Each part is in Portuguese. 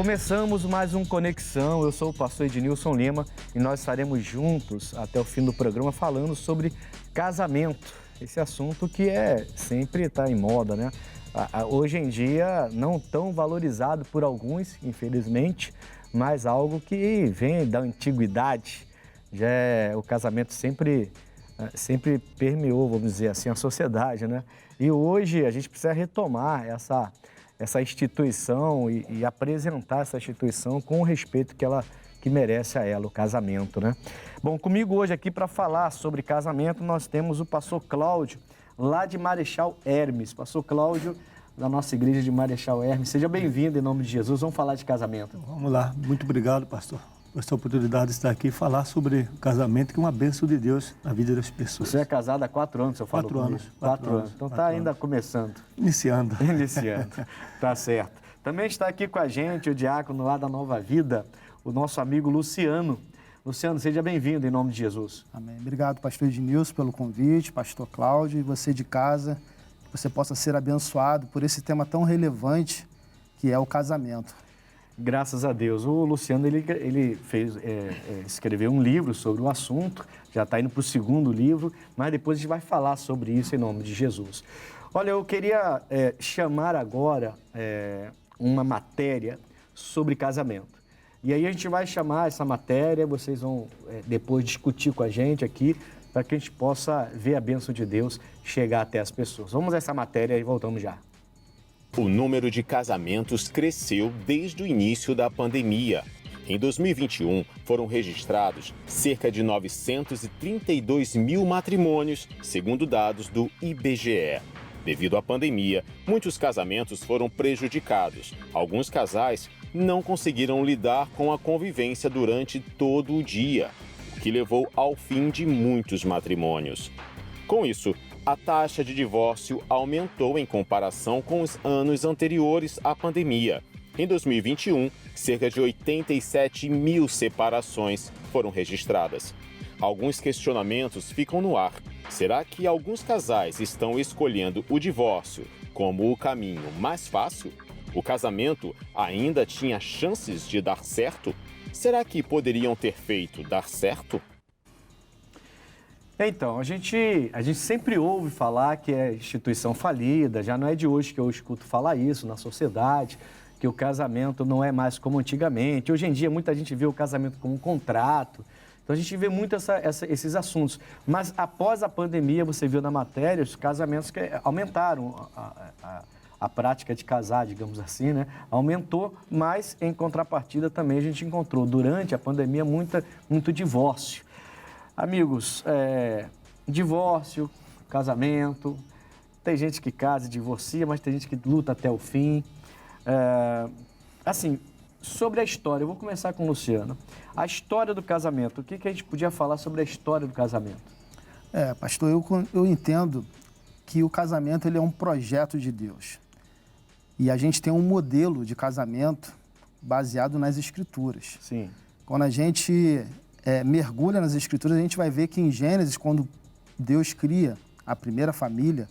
Começamos mais um Conexão, eu sou o pastor Ednilson Lima e nós estaremos juntos até o fim do programa falando sobre casamento, esse assunto que sempre está em moda, né? Hoje em dia não tão valorizado por alguns, infelizmente, mas algo que vem da antiguidade. O casamento sempre permeou, vamos dizer assim, a sociedade, né? E hoje a gente precisa retomar essa instituição e apresentar essa instituição com o respeito que merece a ela, o casamento, né? Bom, comigo hoje aqui para falar sobre casamento, nós temos o pastor Cláudio, lá de Marechal Hermes. Pastor Cláudio, da nossa igreja de Marechal Hermes. Seja bem-vindo em nome de Jesus. Vamos falar de casamento. Vamos lá. Muito obrigado, pastor, por essa oportunidade de estar aqui e falar sobre casamento, que é uma bênção de Deus na vida das pessoas. Você é casado há 4 anos, eu falo. 4 anos. 4 anos. Então está ainda começando. Iniciando. Tá certo. Também está aqui com a gente o diácono lá da Nova Vida, o nosso amigo Luciano. Luciano, seja bem-vindo em nome de Jesus. Amém. Obrigado, pastor Ednilson, pelo convite, pastor Cláudio, e você de casa, que você possa ser abençoado por esse tema tão relevante que é o casamento. Graças a Deus. O Luciano, ele escreveu um livro sobre o assunto, já está indo para o 2º livro, mas depois a gente vai falar sobre isso em nome de Jesus. Olha, eu queria chamar agora uma matéria sobre casamento. E aí a gente vai chamar essa matéria, vocês vão depois discutir com a gente aqui, para que a gente possa ver a bênção de Deus chegar até as pessoas. Vamos a essa matéria e voltamos já. O número de casamentos cresceu desde o início da pandemia. Em 2021, foram registrados cerca de 932 mil matrimônios, segundo dados do IBGE. Devido à pandemia, muitos casamentos foram prejudicados. Alguns casais não conseguiram lidar com a convivência durante todo o dia, o que levou ao fim de muitos matrimônios. Com isso, a taxa de divórcio aumentou em comparação com os anos anteriores à pandemia. Em 2021, cerca de 87 mil separações foram registradas. Alguns questionamentos ficam no ar. Será que alguns casais estão escolhendo o divórcio como o caminho mais fácil? O casamento ainda tinha chances de dar certo? Será que poderiam ter feito dar certo? Então, a gente sempre ouve falar que é instituição falida, já não é de hoje que eu escuto falar isso na sociedade, que o casamento não é mais como antigamente. Hoje em dia, muita gente vê o casamento como um contrato, então a gente vê muito esses assuntos. Mas após a pandemia, você viu na matéria, os casamentos que aumentaram, a prática de casar, digamos assim, né? Aumentou, mas em contrapartida também a gente encontrou durante a pandemia muito divórcio. Amigos, divórcio, casamento, tem gente que casa e divorcia, mas tem gente que luta até o fim. Assim, sobre a história, eu vou começar com o Luciano. A história do casamento, o que a gente podia falar sobre a história do casamento? Pastor, eu entendo que o casamento ele é um projeto de Deus. E a gente tem um modelo de casamento baseado nas Escrituras. Sim. Quando a gente mergulha nas Escrituras, a gente vai ver que em Gênesis, quando Deus cria a primeira família,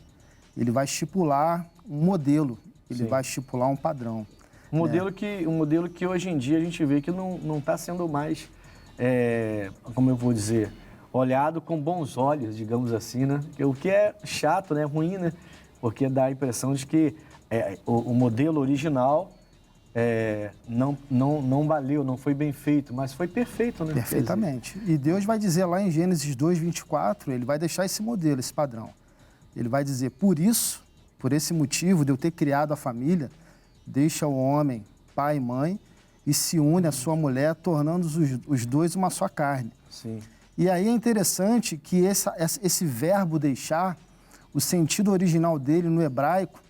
ele vai estipular um modelo, ele vai estipular um padrão. Um modelo que hoje em dia a gente vê que não está sendo mais, como eu vou dizer, olhado com bons olhos, digamos assim, né? O que é chato, né? Ruim, né? Porque dá a impressão de que o modelo original não valeu, não foi bem feito, mas foi perfeito, né? Perfeitamente. E Deus vai dizer lá em Gênesis 2:24, ele vai deixar esse modelo, esse padrão. Ele vai dizer, por esse motivo de eu ter criado a família, deixa o homem, pai e mãe, e se une à sua mulher, tornando os dois uma só carne. Sim. E aí é interessante que esse verbo deixar, o sentido original dele no hebraico,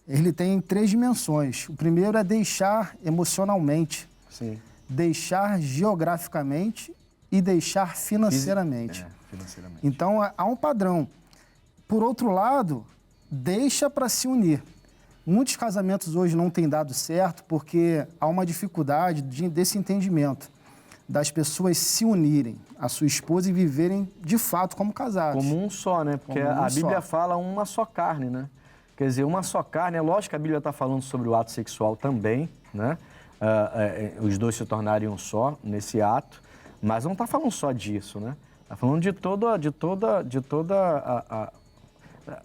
ele tem 3 dimensões. O primeiro é deixar emocionalmente, Sim. deixar geograficamente e deixar financeiramente. Financeiramente. Então, há um padrão. Por outro lado, deixa para se unir. Muitos casamentos hoje não têm dado certo porque há uma dificuldade desse entendimento das pessoas se unirem à sua esposa e viverem de fato como casados. Como um só, né? Porque a Bíblia fala uma só carne, né? Quer dizer, uma só carne, é lógico que a Bíblia está falando sobre o ato sexual também, né? os dois se tornarem um só nesse ato, mas não está falando só disso, né? Está falando de toda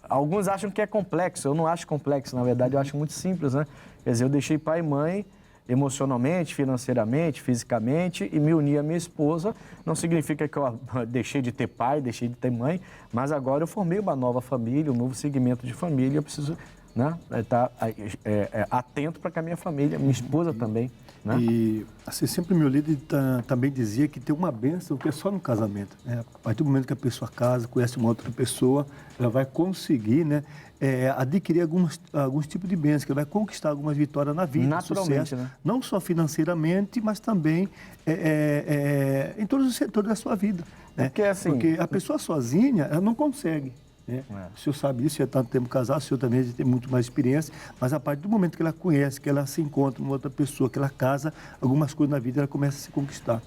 alguns acham que é complexo, eu não acho complexo, na verdade eu acho muito simples, né? Quer dizer, eu deixei pai e mãe emocionalmente, financeiramente, fisicamente e me uni à minha esposa. Não significa que eu deixei de ter pai, deixei de ter mãe, mas agora eu formei uma nova família, um novo segmento de família. Eu preciso, né, estar atento para que a minha família, minha esposa também. Né? E assim, sempre meu líder também dizia que tem uma bênção que é só no casamento. Né? A partir do momento que a pessoa casa, conhece uma outra pessoa, ela vai conseguir, né, adquirir alguns tipos de bênçãos, que ela vai conquistar algumas vitórias na vida, naturalmente, sucesso, né? Não só financeiramente, mas também em todos os setores da sua vida. Né? Porque a pessoa sozinha, ela não consegue. Né? O senhor sabe isso, já há tanto tempo casado, o senhor também já tem muito mais experiência, mas a partir do momento que ela conhece, que ela se encontra com outra pessoa, que ela casa, algumas coisas na vida ela começa a se conquistar.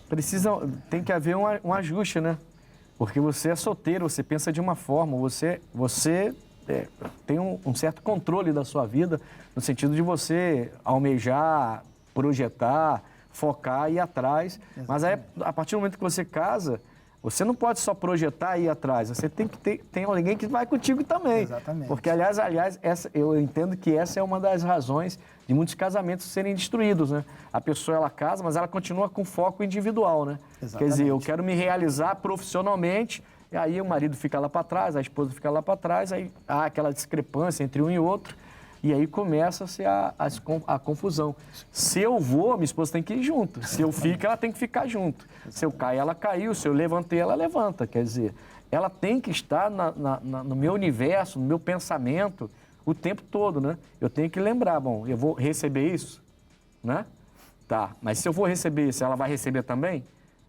Tem que haver um ajuste, né? Porque você é solteiro, você pensa de uma forma, você tem um certo controle da sua vida, no sentido de você almejar, projetar, focar e ir atrás. Exatamente. Mas aí, a partir do momento que você casa, você não pode só projetar e ir atrás, você tem que ter alguém que vai contigo também. Exatamente. Porque, aliás, eu entendo que essa é uma das razões de muitos casamentos serem destruídos, né? A pessoa, ela casa, mas ela continua com foco individual, né? Exatamente. Quer dizer, eu quero me realizar profissionalmente, e aí o marido fica lá para trás, a esposa fica lá para trás, aí há aquela discrepância entre um e outro, e aí começa-se a confusão. Se eu vou, minha esposa tem que ir junto. Se eu fico, ela tem que ficar junto. Se eu caio, ela caiu. Se eu levantei, ela levanta. Quer dizer, ela tem que estar no meu universo, no meu pensamento, o tempo todo, né? Eu tenho que lembrar, bom, eu vou receber isso, né? Tá, mas se eu vou receber isso, ela vai receber também?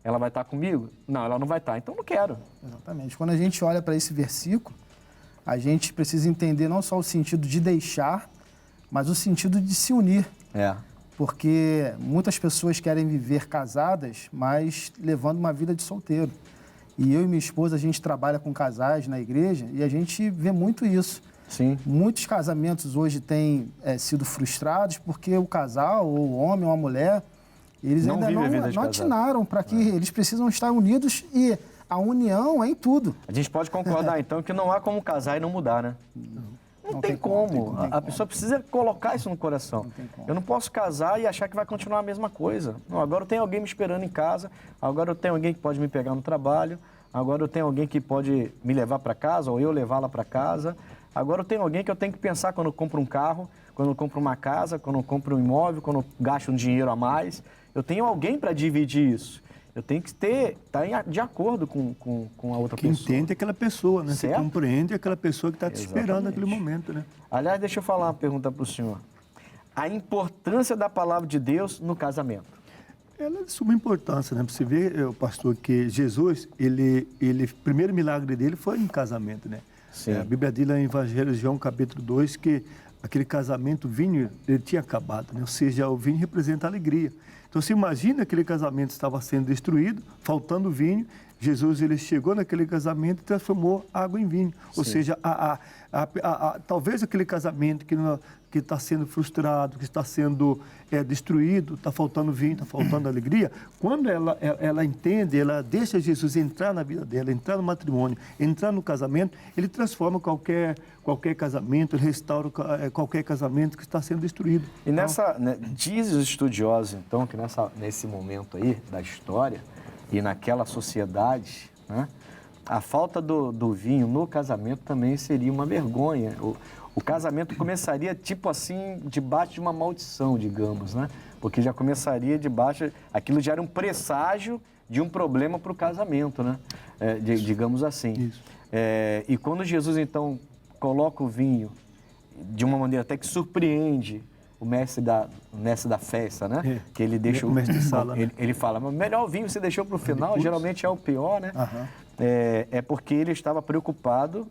Ela vai estar comigo? Não, ela não vai estar, então não quero. Exatamente. Quando a gente olha para esse versículo, a gente precisa entender não só o sentido de deixar, mas o sentido de se unir. Porque muitas pessoas querem viver casadas, mas levando uma vida de solteiro. E eu e minha esposa, a gente trabalha com casais na igreja e a gente vê muito isso. Sim. Muitos casamentos hoje têm sido frustrados porque o casal, ou o homem ou a mulher, eles ainda não atinaram para que eles precisam estar unidos e a união é em tudo. A gente pode concordar, então, que não há como casar e não mudar, né? Não tem como. A pessoa precisa colocar isso no coração. Eu não posso casar e achar que vai continuar a mesma coisa. Não, agora eu tenho alguém me esperando em casa, agora eu tenho alguém que pode me pegar no trabalho, agora eu tenho alguém que pode me levar para casa ou eu levá-la para casa. Agora eu tenho alguém que eu tenho que pensar quando eu compro um carro, quando eu compro uma casa, quando eu compro um imóvel, quando eu gasto um dinheiro a mais. Eu tenho alguém para dividir isso. Eu tenho que estar de acordo com a outra pessoa. Que entende aquela pessoa, né? Que compreende aquela pessoa que está te esperando naquele momento, né? Aliás, deixa eu falar uma pergunta para o senhor. A importância da palavra de Deus no casamento. Ela é de suma importância, né? Você vê, pastor, que Jesus, o primeiro milagre dele foi em casamento, né? Sim. A Bíblia diz lá em Evangelho de João, capítulo 2, que aquele casamento, o vinho, ele tinha acabado, né? Ou seja, o vinho representa a alegria. Então, você imagina aquele casamento estava sendo destruído, faltando vinho. Jesus, ele chegou naquele casamento e transformou água em vinho. Sim. Ou seja, talvez aquele casamento que está sendo frustrado, que está sendo destruído, está faltando vinho, está faltando alegria. Quando ela entende, ela deixa Jesus entrar na vida dela, entrar no matrimônio, entrar no casamento, ele transforma qualquer casamento, ele restaura qualquer casamento que está sendo destruído. E diz os estudiosos, então, que nesse momento aí da história e naquela sociedade, né, a falta do vinho no casamento também seria uma vergonha. O casamento começaria, tipo assim, debaixo de uma maldição, digamos, né? Porque já começaria debaixo... Aquilo já era um presságio de um problema para o casamento, né? Digamos assim. Isso. E quando Jesus, então, coloca o vinho de uma maneira até que surpreende o mestre da festa, né? Que ele deixa o mestre de sala, né? Ele fala, mas melhor vinho você deixou para o final, geralmente é o pior, né? Uhum. É porque ele estava preocupado...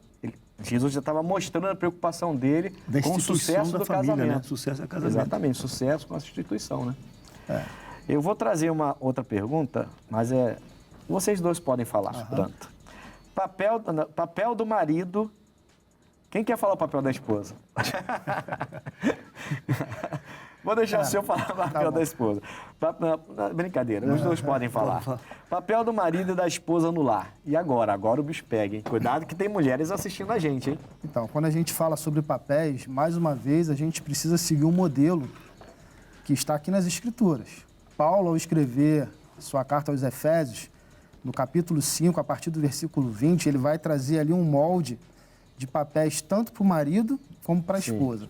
Jesus já estava mostrando a preocupação dele com o sucesso do família, casamento. Né? Sucesso é casamento. Exatamente, sucesso com a instituição, né? Eu vou trazer uma outra pergunta, mas vocês dois podem falar, portanto. Papel do marido. Quem quer falar o papel da esposa? Vou deixar o senhor falar o papel da esposa. Brincadeira, os dois podem falar. Papel do marido e da esposa no lar. E agora? Agora o bicho pega, hein? Cuidado que tem mulheres assistindo a gente, hein? Então, quando a gente fala sobre papéis, mais uma vez, a gente precisa seguir um modelo que está aqui nas Escrituras. Paulo, ao escrever sua carta aos Efésios, no capítulo 5, a partir do versículo 20, ele vai trazer ali um molde de papéis tanto para o marido como para a esposa.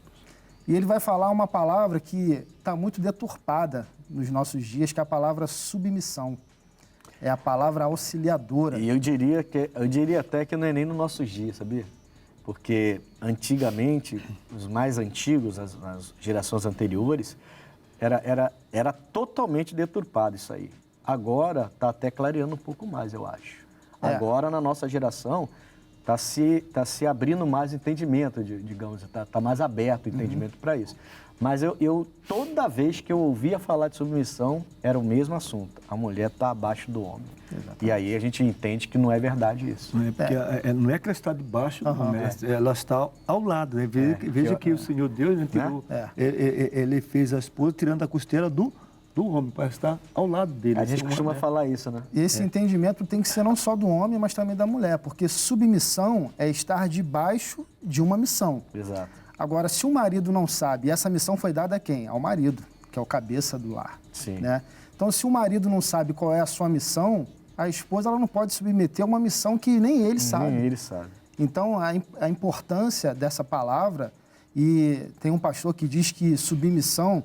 E ele vai falar uma palavra que está muito deturpada nos nossos dias, que é a palavra submissão. É a palavra auxiliadora. E eu diria até que não é nem nos nossos dias, sabia? Porque antigamente, os mais antigos, as gerações anteriores, era totalmente deturpado isso aí. Agora está até clareando um pouco mais, eu acho. Agora, na nossa geração, está se abrindo mais entendimento, digamos, está mais aberto o entendimento para isso. Mas eu toda vez que eu ouvia falar de submissão, era o mesmo assunto. A mulher está abaixo do homem. Exatamente. E aí a gente entende que não é verdade isso. Não é, porque não é que ela está debaixo do homem, ela está ao lado. Né? Veja que o Senhor Deus, né, ele fez a esposa tirando a costela do homem, para estar ao lado dele. A gente costuma falar isso, né? E esse entendimento tem que ser não só do homem, mas também da mulher, porque submissão é estar debaixo de uma missão. Exato. Agora, se o marido não sabe, e essa missão foi dada a quem? Ao marido, que é o cabeça do lar. Sim. Né? Então, se o marido não sabe qual é a sua missão, a esposa ela não pode submeter a uma missão que nem ele sabe. Nem ele sabe. Então, a importância dessa palavra, e tem um pastor que diz que submissão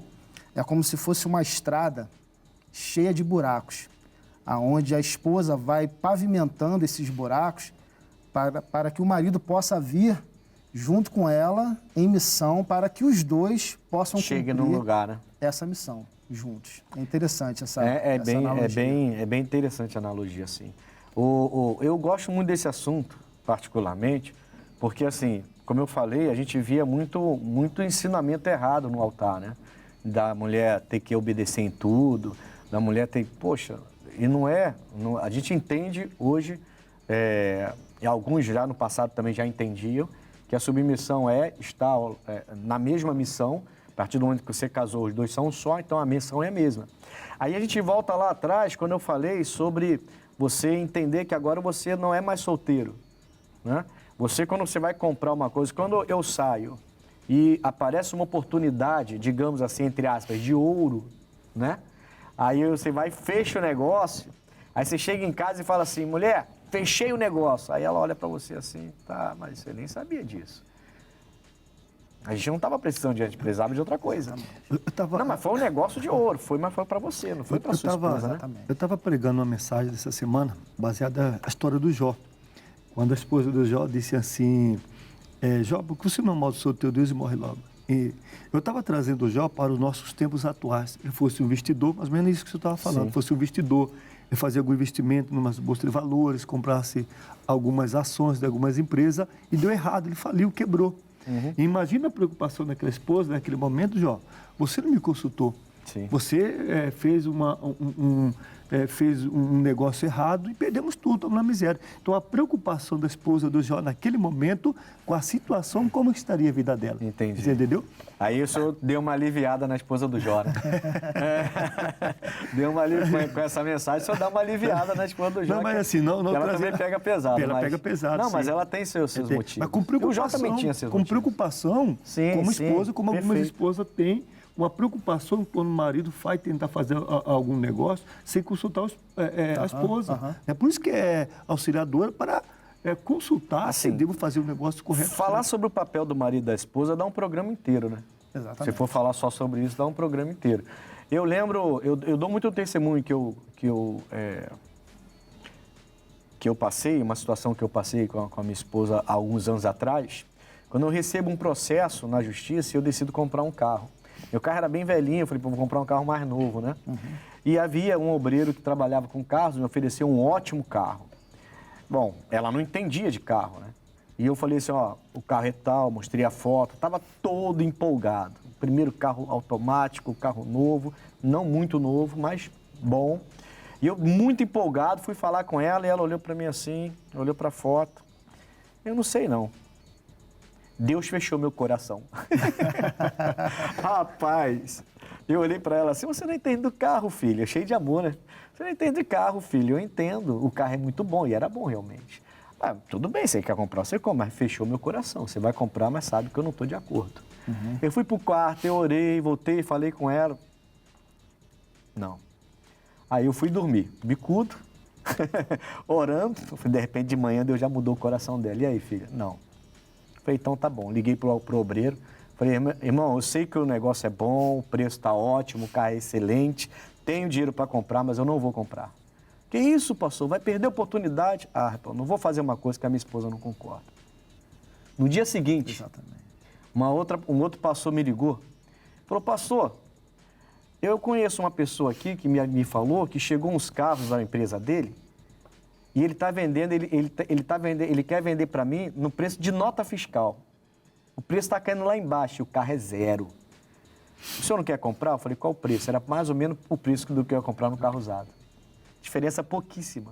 é como se fosse uma estrada cheia de buracos, aonde a esposa vai pavimentando esses buracos para que o marido possa vir junto com ela em missão, para que os dois possam cumprir no lugar, né? Essa missão juntos. É interessante essa analogia. É bem interessante a analogia, assim. Eu gosto muito desse assunto, particularmente, porque, assim, como eu falei, a gente via muito ensinamento errado no altar, né? Da mulher ter que obedecer em tudo, da mulher ter... Poxa, e não é... a gente entende hoje, e alguns já no passado também já entendiam, que a submissão é estar na mesma missão. A partir do momento que você casou, os dois são um só, então a missão é a mesma. Aí a gente volta lá atrás, quando eu falei sobre você entender que agora você não é mais solteiro, né? Você, quando você vai comprar uma coisa, quando eu saio e aparece uma oportunidade, digamos assim, entre aspas, de ouro, né? Aí você vai e fecha o negócio, aí você chega em casa e fala assim, mulher, fechei o negócio. Aí ela olha pra você assim, tá, mas você nem sabia disso. A gente não estava precisando a gente precisava de outra coisa. Não, mas foi um negócio de ouro, mas foi para você, não foi para sua esposa, né? Eu estava pregando uma mensagem dessa semana, baseada na história do Jó. Quando a esposa do Jó disse assim, Jó, por que você não amaldiçoa o teu Deus e morre logo? E eu estava trazendo o Jó para os nossos tempos atuais. Ele fosse um investidor, mais ou menos isso que você estava falando, fosse um investidor, ele fazia algum investimento numa bolsa de valores, comprasse algumas ações de algumas empresas e deu errado, ele faliu, quebrou. E imagina a preocupação daquela esposa naquele momento, Jó. Você não me consultou. Sim. Você fez um negócio errado e perdemos tudo, estamos na miséria. Então, a preocupação da esposa do Jó naquele momento, com a situação, como estaria a vida dela. Entendi. Você entendeu? Aí o senhor deu uma aliviada na esposa do Jó, né? Deu uma aliviada com essa mensagem, o senhor dá uma aliviada na esposa do Jó. Não, mas assim, não ela também pega pesado. Ela pega pesado, não, sim. mas ela tem seus motivos. Mas com preocupação, o Jó também tinha seus motivos. Preocupação, sim, como esposa, como perfeito. Algumas esposas têm, uma preocupação quando o marido vai tentar fazer algum negócio sem consultar a esposa. É por isso que é auxiliadora para consultar se devo fazer o negócio correto. Falar sobre o papel do marido e da esposa dá um programa inteiro, né? Exatamente. Se for falar só sobre isso, dá um programa inteiro. Eu lembro, eu dou muito testemunho que eu passei, uma situação que eu passei com a minha esposa há alguns anos atrás, quando eu recebo um processo na justiça e eu decido comprar um carro. Meu carro era bem velhinho, eu falei, vou comprar um carro mais novo, né? E havia um obreiro que trabalhava com carros, me ofereceu um ótimo carro. Bom, ela não entendia de carro, né? E eu falei assim, ó, o carro é tal, mostrei a foto, estava todo empolgado. Primeiro carro automático, carro novo, não muito novo, mas bom. E eu, muito empolgado, fui falar com ela e ela olhou para mim assim, olhou para a foto. Eu não sei não. Deus fechou meu coração. Rapaz, Eu olhei para ela assim, você não entende do carro, filho. É cheio de amor, né? Você não entende de carro, filho. Eu entendo. O carro é muito bom. E era bom, realmente. Ah, tudo bem, você quer comprar, você compra. Mas fechou meu coração. Você vai comprar, mas sabe que eu não estou de acordo. Eu fui pro quarto, eu orei, voltei, falei com ela. Não. Aí eu fui dormir, bicudo, orando. De repente, de manhã, Deus já mudou o coração dela. E aí, filha? Não. Falei, então tá bom. Liguei pro obreiro. Falei, irmão, eu sei que o negócio é bom, o preço está ótimo, o carro é excelente, tenho dinheiro para comprar, mas eu não vou comprar. Que isso, pastor? Vai perder a oportunidade? Ah, rapaz, não vou fazer uma coisa que a minha esposa não concorda. No dia seguinte, um outro pastor me ligou, falou, pastor, eu conheço uma pessoa aqui que me falou que chegou uns carros da empresa dele e ele está vendendo, ele quer vender para mim no preço de nota fiscal. O preço está caindo lá embaixo e o carro é 0. O senhor não quer comprar? Eu falei, qual o preço? Era mais ou menos o preço do que eu ia comprar no carro usado. Diferença pouquíssima.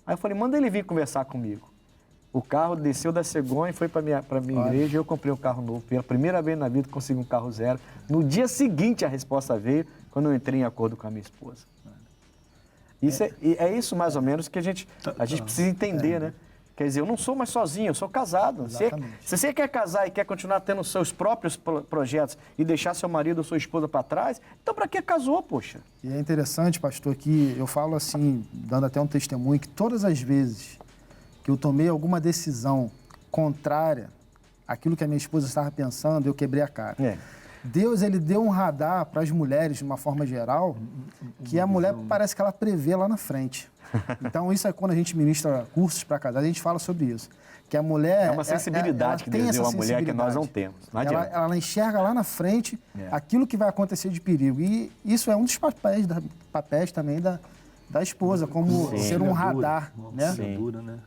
Aí eu falei, manda ele vir conversar comigo. O carro desceu da cegonha e foi para minha igreja e eu comprei um carro novo. Pela primeira vez na vida consegui um carro 0. No dia seguinte a resposta veio, quando eu entrei em acordo com a minha esposa. Isso é isso mais ou menos que a gente precisa entender, né? Quer dizer, eu não sou mais sozinho, eu sou casado. Se você quer casar e quer continuar tendo seus próprios projetos e deixar seu marido ou sua esposa para trás, então para que casou, poxa? E é interessante, pastor, que eu falo assim, dando até um testemunho, que todas as vezes que eu tomei alguma decisão contrária àquilo que a minha esposa estava pensando, eu quebrei a cara. Deus, ele deu um radar para as mulheres, de uma forma geral, que a mulher parece que ela prevê lá na frente. Então, isso é quando a gente ministra cursos para casais, a gente fala sobre isso. Que a mulher... É uma sensibilidade que Deus deu à mulher que nós não temos. Não adianta. Ela enxerga lá na frente aquilo que vai acontecer de perigo. E isso é um dos papéis também da esposa, como ser um radar. Né?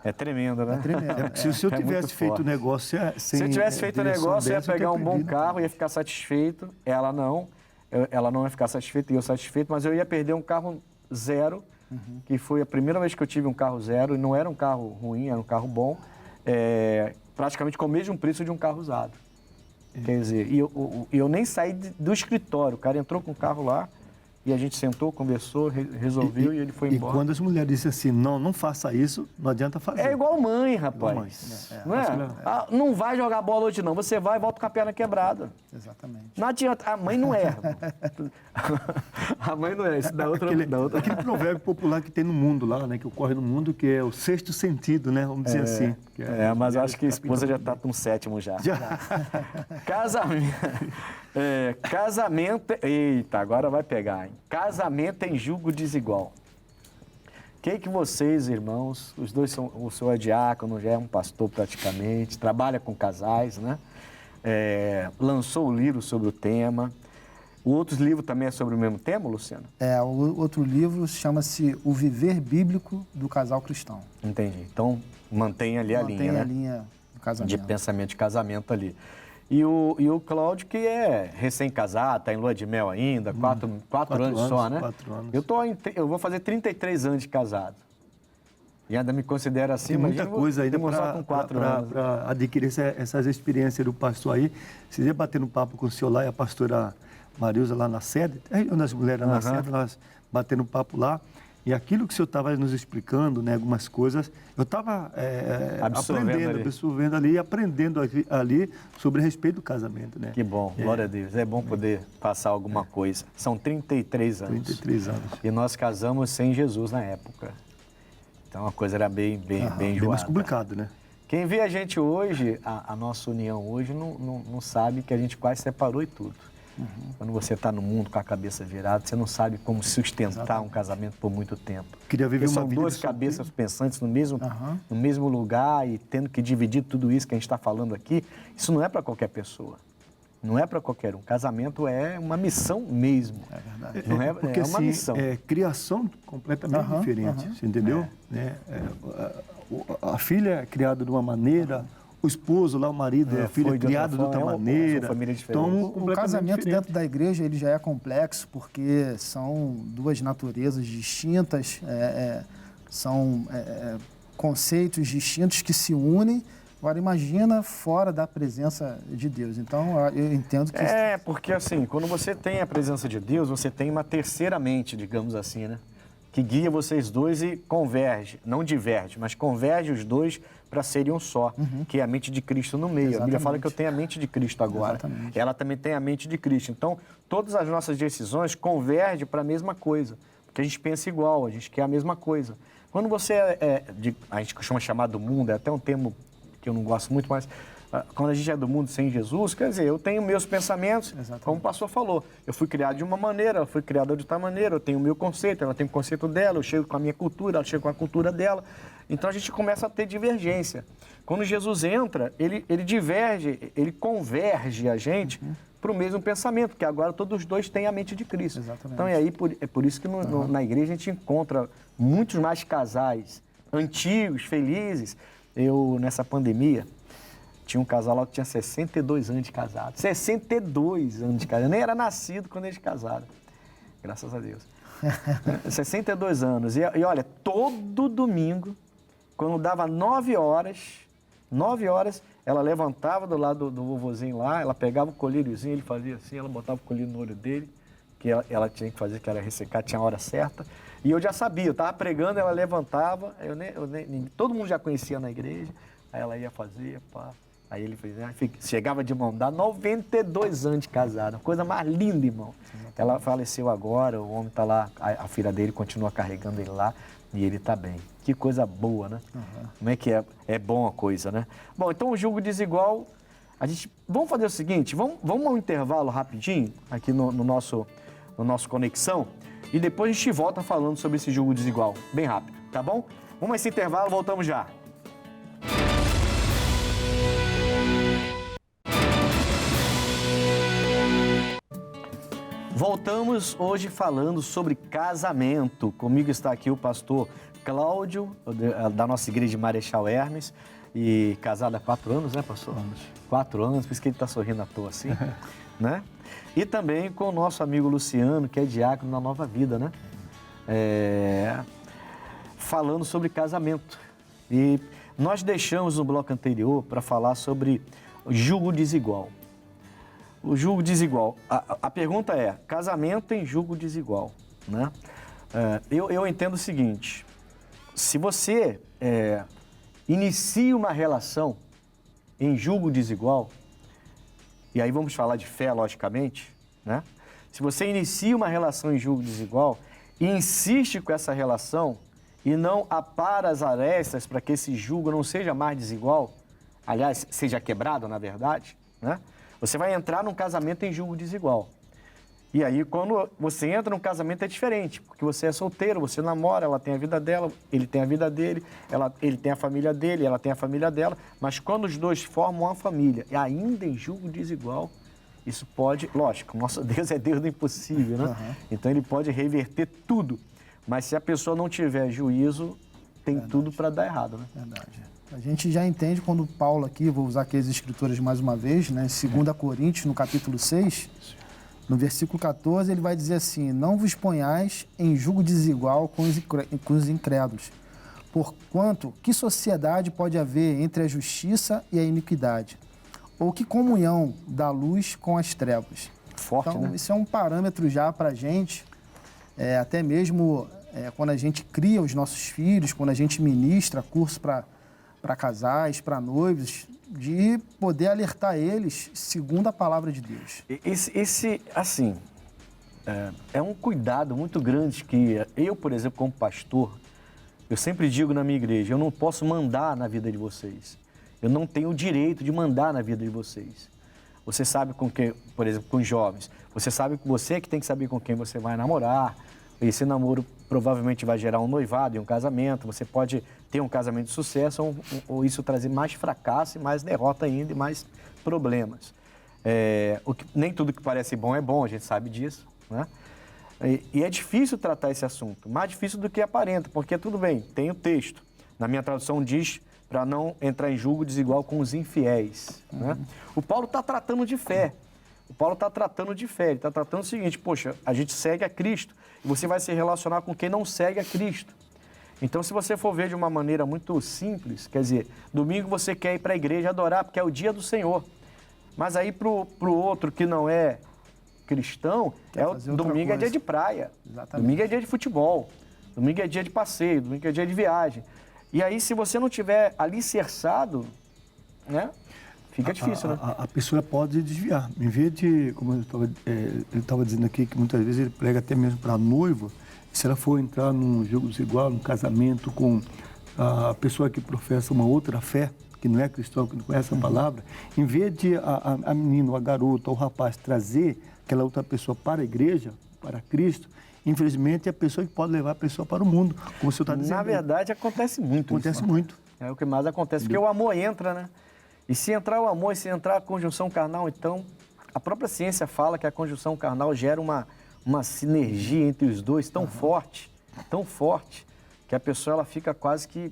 É tremendo, né? É tremendo. Se eu tivesse feito o negócio se eu tivesse feito o negócio, eu ia pegar um bom carro, ia ficar satisfeito. Ela não ia ficar satisfeita e eu satisfeito, mas eu ia perder um carro 0, que foi a primeira vez que eu tive um carro 0, e não era um carro ruim, era um carro bom, praticamente com o mesmo preço de um carro usado. Quer dizer, eu nem saí do escritório, o cara entrou com o carro lá, e a gente sentou, conversou, resolveu e ele foi embora. E quando as mulheres dizem assim, não faça isso, não adianta fazer. É igual mãe, rapaz. Não é? Não vai jogar bola hoje não, você vai e volta com a perna quebrada. Exatamente. Não adianta, a mãe não erra. A mãe não erra, isso dá outra... Aquele provérbio popular que tem no mundo lá, né, que ocorre no mundo, que é o 6º sentido, né, vamos dizer assim. Mas acho que a esposa já está com o 7º já. Casamento... Eita, agora vai pegar, hein? Casamento em julgo desigual. Que vocês, irmãos, os dois são... O senhor é diácono, já é um pastor praticamente, trabalha com casais, né? Lançou o livro sobre o tema. O outro livro também é sobre o mesmo tema, Luciano? O outro livro chama-se O Viver Bíblico do Casal Cristão. Entendi. Então, mantém ali a linha, né? Mantém a linha do casamento. De pensamento de casamento ali. E o Cláudio, que é recém-casado, está em lua de mel ainda, 4 anos só, né? 4 anos. Eu vou fazer 33 anos de casado. E ainda me considero assim, tem muita coisa ainda para adquirir essas experiências do pastor aí. Vocês iam batendo papo com o senhor lá e a pastora Marilza lá na sede, onde as mulheres na sede, nós batendo papo lá. E aquilo que o senhor estava nos explicando, né, algumas coisas, eu estava absorvendo ali e aprendendo ali sobre a respeito do casamento. Né? Que bom, glória a Deus. É bom poder passar alguma coisa. São 33 anos. 33 anos. E nós casamos sem Jesus na época. Então a coisa era bem enjoada. Mais complicado, né? Quem vê a gente hoje, a nossa união hoje, não sabe que a gente quase separou e tudo. Quando você está no mundo com a cabeça virada, você não sabe como sustentar um casamento por muito tempo. Queria viver são duas cabeças pensantes no mesmo lugar e tendo que dividir tudo isso que a gente está falando aqui. Isso não é para qualquer pessoa. Não é para qualquer um. Casamento é uma missão mesmo. É verdade. Não é, porque, uma missão. É criação completamente diferente, você entendeu? A filha é criada de uma maneira... O esposo lá, o marido, a filha criado de outra maneira. Então, o casamento dentro da igreja ele já é complexo porque são duas naturezas distintas, são conceitos distintos que se unem Agora, imagina fora da presença de Deus. Então, eu entendo que... Porque assim, quando você tem a presença de Deus, você tem uma terceira mente, digamos assim, né? Que guia vocês dois e converge, não diverge, mas converge os dois para serem um só, que é a mente de Cristo no meio. Exatamente. A Bíblia fala que eu tenho a mente de Cristo agora. Exatamente. Ela também tem a mente de Cristo. Então, todas as nossas decisões convergem para a mesma coisa, porque a gente pensa igual, a gente quer a mesma coisa. Quando você a gente costuma chamar do mundo, é até um termo que eu não gosto muito, mas quando a gente é do mundo sem Jesus, quer dizer, eu tenho meus pensamentos, Exatamente. como o pastor falou. Eu fui criado de uma maneira, ela foi criada de outra maneira, eu tenho o meu conceito, ela tem o conceito dela, eu chego com a minha cultura, ela chega com a cultura dela. Então a gente começa a ter divergência. Quando Jesus entra, ele diverge, ele converge a gente para o mesmo pensamento, porque agora todos os dois têm a mente de Cristo. Exatamente. Então é por isso que na igreja a gente encontra muitos mais casais antigos, felizes. Eu, nessa pandemia, tinha um casal lá que tinha 62 anos de casado. 62 anos de casado. Eu nem era nascido quando eles casaram. Graças a Deus. 62 anos. E olha, todo domingo, quando dava 9 horas, ela levantava do lado do vovozinho lá, ela pegava o colíriozinho, ele fazia assim, ela botava o colírio no olho dele, que ela tinha que fazer, que era ressecar, tinha a hora certa. E eu já sabia, eu estava pregando, ela levantava, todo mundo já conhecia na igreja, aí ela ia fazer, pá. Aí ele fez, chegava de mão dada, 92 anos de casado, coisa mais linda, irmão. Ela faleceu agora, o homem está lá, a filha dele continua carregando ele lá e ele está bem. Que coisa boa, né? Como é que é bom a coisa, né? Bom, então o julgo desigual, vamos fazer o seguinte, vamos ao intervalo rapidinho, aqui no nosso Conexão, e depois a gente volta falando sobre esse julgo desigual, bem rápido, tá bom? Vamos a esse intervalo, voltamos já. Voltamos hoje falando sobre casamento. Comigo está aqui o pastor Cláudio, da nossa igreja de Marechal Hermes, e casado há 4 anos, né, pastor? 4 anos, por isso que ele está sorrindo à toa assim, né? E também com o nosso amigo Luciano, que é diácono na Nova Vida, né? Falando sobre casamento. E nós deixamos no bloco anterior para falar sobre o julgo desigual. O julgo desigual. A pergunta é, casamento tem julgo desigual, né? Eu entendo o seguinte, se você inicia uma relação em julgo desigual, e aí vamos falar de fé, logicamente, né? Se você inicia uma relação em julgo desigual e insiste com essa relação e não apara as arestas para que esse julgo não seja mais desigual, aliás, seja quebrado, na verdade, né? Você vai entrar num casamento em julgo desigual. E aí, quando você entra num casamento, é diferente, porque você é solteiro, você namora, ela tem a vida dela, ele tem a vida dele, ele tem a família dele, ela tem a família dela, mas quando os dois formam uma família, e ainda em julgo desigual, isso pode, lógico, nosso Deus é Deus do impossível, né? Então, ele pode reverter tudo, mas se a pessoa não tiver juízo, tem tudo para dar errado, né? Verdade. A gente já entende quando Paulo aqui, vou usar aqui as escrituras mais uma vez, né? 2 Coríntios, no capítulo 6, no versículo 14, ele vai dizer assim, não vos ponhais em julgo desigual com os incrédulos, porquanto que sociedade pode haver entre a justiça e a iniquidade? Ou que comunhão da luz com as trevas? Forte, então, né? Isso é um parâmetro já para a gente, até mesmo quando a gente cria os nossos filhos, quando a gente ministra curso para casais, para noivos, de poder alertar eles segundo a palavra de Deus. Esse assim, é um cuidado muito grande que eu, por exemplo, como pastor, eu sempre digo na minha igreja, eu não posso mandar na vida de vocês. Eu não tenho o direito de mandar na vida de vocês. Você sabe com quem, por exemplo, com os jovens, você sabe que você que tem que saber com quem você vai namorar. Esse namoro provavelmente vai gerar um noivado e um casamento. Você pode ter um casamento de sucesso ou isso trazer mais fracasso e mais derrota ainda e mais problemas. Nem tudo que parece bom é bom, a gente sabe disso, né? E é difícil tratar esse assunto, mais difícil do que aparenta, porque tudo bem, tem o texto. Na minha tradução diz para não entrar em julgo desigual com os infiéis, né? O Paulo está tratando de fé. O Paulo está tratando de fé, ele está tratando o seguinte, poxa, a gente segue a Cristo e você vai se relacionar com quem não segue a Cristo. Então, se você for ver de uma maneira muito simples, quer dizer, domingo você quer ir para a igreja adorar, porque é o dia do Senhor. Mas aí pro outro que não é cristão, domingo é dia de praia. Exatamente. Domingo é dia de futebol. Domingo é dia de passeio, domingo é dia de viagem. E aí, se você não tiver alicerçado, né? Fica difícil, né? A pessoa pode desviar. Em vez de, como eu estava dizendo aqui, que muitas vezes ele prega até mesmo para a noiva, se ela for entrar num jogo desigual, num casamento com a pessoa que professa uma outra fé, que não é cristão, que não conhece a palavra, em vez de a menina, a garota, ou o rapaz trazer aquela outra pessoa para a igreja, para Cristo, infelizmente é a pessoa que pode levar a pessoa para o mundo, como o senhor está dizendo. Na verdade, acontece muito Acontece isso, né? muito. É o que mais acontece, porque o amor entra, né? E se entrar o amor, e se entrar a conjunção carnal, então, a própria ciência fala que a conjunção carnal gera uma sinergia entre os dois tão forte, que a pessoa ela fica quase que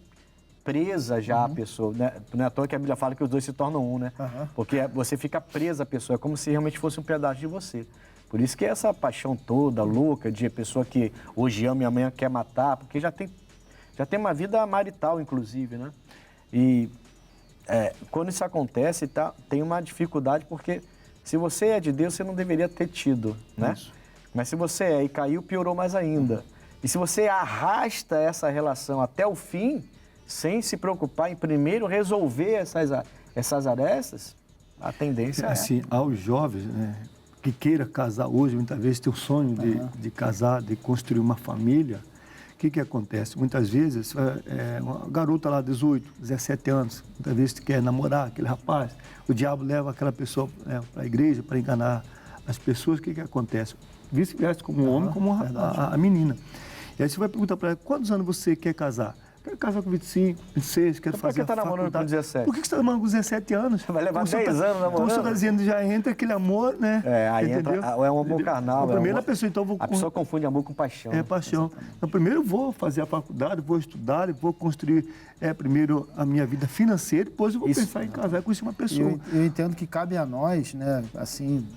presa já à pessoa, né? Não é à toa que a Bíblia fala que os dois se tornam um, né? Porque você fica presa à pessoa, é como se realmente fosse um pedaço de você. Por isso que essa paixão toda, louca, de pessoa que hoje ama e amanhã quer matar, porque já tem uma vida marital, inclusive, né? E quando isso acontece, tem uma dificuldade, porque se você é de Deus, você não deveria ter tido, né? Isso. Mas se você é e caiu, piorou mais ainda. E se você arrasta essa relação até o fim, sem se preocupar em primeiro resolver essas arestas, a tendência é... Assim, aos jovens, né, que queira casar hoje, muitas vezes tem o sonho de casar, de construir uma família, o que acontece? Muitas vezes, uma garota lá, 18, 17 anos, muitas vezes quer namorar aquele rapaz, o diabo leva aquela pessoa para a igreja para enganar as pessoas, o que acontece? Vice-versa, como o homem, como a menina. E aí você vai perguntar para ela, quantos anos você quer casar? Quero casar com 25, 26, quero fazer a faculdade. Por que você está namorando com 17? Por que você está namorando com 17 anos? Vai levar 10 anos namorando. Como você está dizendo, já entra aquele amor, né? Aí é um amor carnal. Primeiro a pessoa, então... A pessoa confunde amor com paixão. É, paixão. Então, primeiro eu vou fazer a faculdade, vou estudar, vou construir primeiro a minha vida financeira, depois eu vou pensar em casar com uma pessoa. Eu entendo que cabe a nós, né, assim...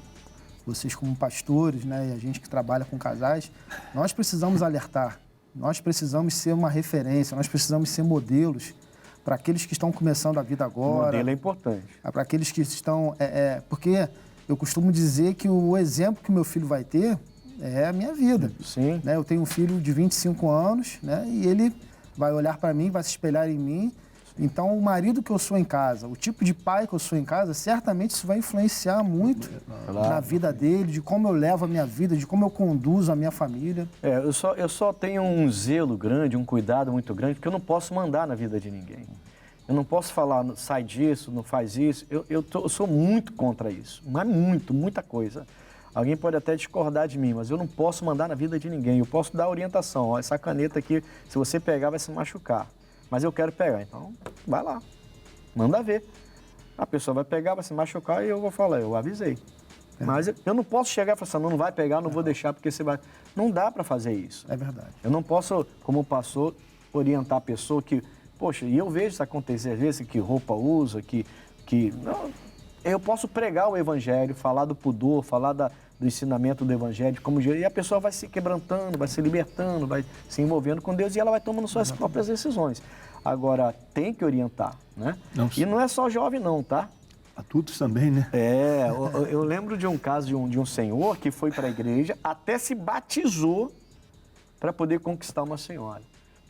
Vocês como pastores, né, e a gente que trabalha com casais, nós precisamos alertar, nós precisamos ser uma referência, nós precisamos ser modelos para aqueles que estão começando a vida agora. O modelo é importante. Para aqueles que estão... porque eu costumo dizer que o exemplo que o meu filho vai ter é a minha vida. Sim. Né? Eu tenho um filho de 25 anos, né, e ele vai olhar para mim, vai se espelhar em mim. Então, o marido que eu sou em casa, o tipo de pai que eu sou em casa, certamente isso vai influenciar muito na vida dele, de como eu levo a minha vida, de como eu conduzo a minha família. Eu só tenho um zelo grande, um cuidado muito grande, porque eu não posso mandar na vida de ninguém. Eu não posso falar, sai disso, não faz isso. Eu sou muito contra isso, mas muita coisa. Alguém pode até discordar de mim, mas eu não posso mandar na vida de ninguém. Eu posso dar orientação. Ó, essa caneta aqui, se você pegar, vai se machucar. Mas eu quero pegar, então vai lá, manda ver. A pessoa vai pegar, vai se machucar e eu vou falar, eu avisei. Mas eu não posso chegar e falar assim, não vai pegar, não vou deixar porque você vai... Não dá para fazer isso. É verdade. Eu não posso, como pastor, orientar a pessoa que... Poxa, e eu vejo isso acontecer às vezes, que roupa usa, que não, eu posso pregar o evangelho, falar do pudor, falar do ensinamento do evangelho, e a pessoa vai se quebrantando, vai se libertando, vai se envolvendo com Deus e ela vai tomando suas próprias decisões. Agora, tem que orientar, né? E não é só jovem não, tá? Adultos também, né? Eu lembro de um caso de um senhor que foi para a igreja, até se batizou para poder conquistar uma senhora.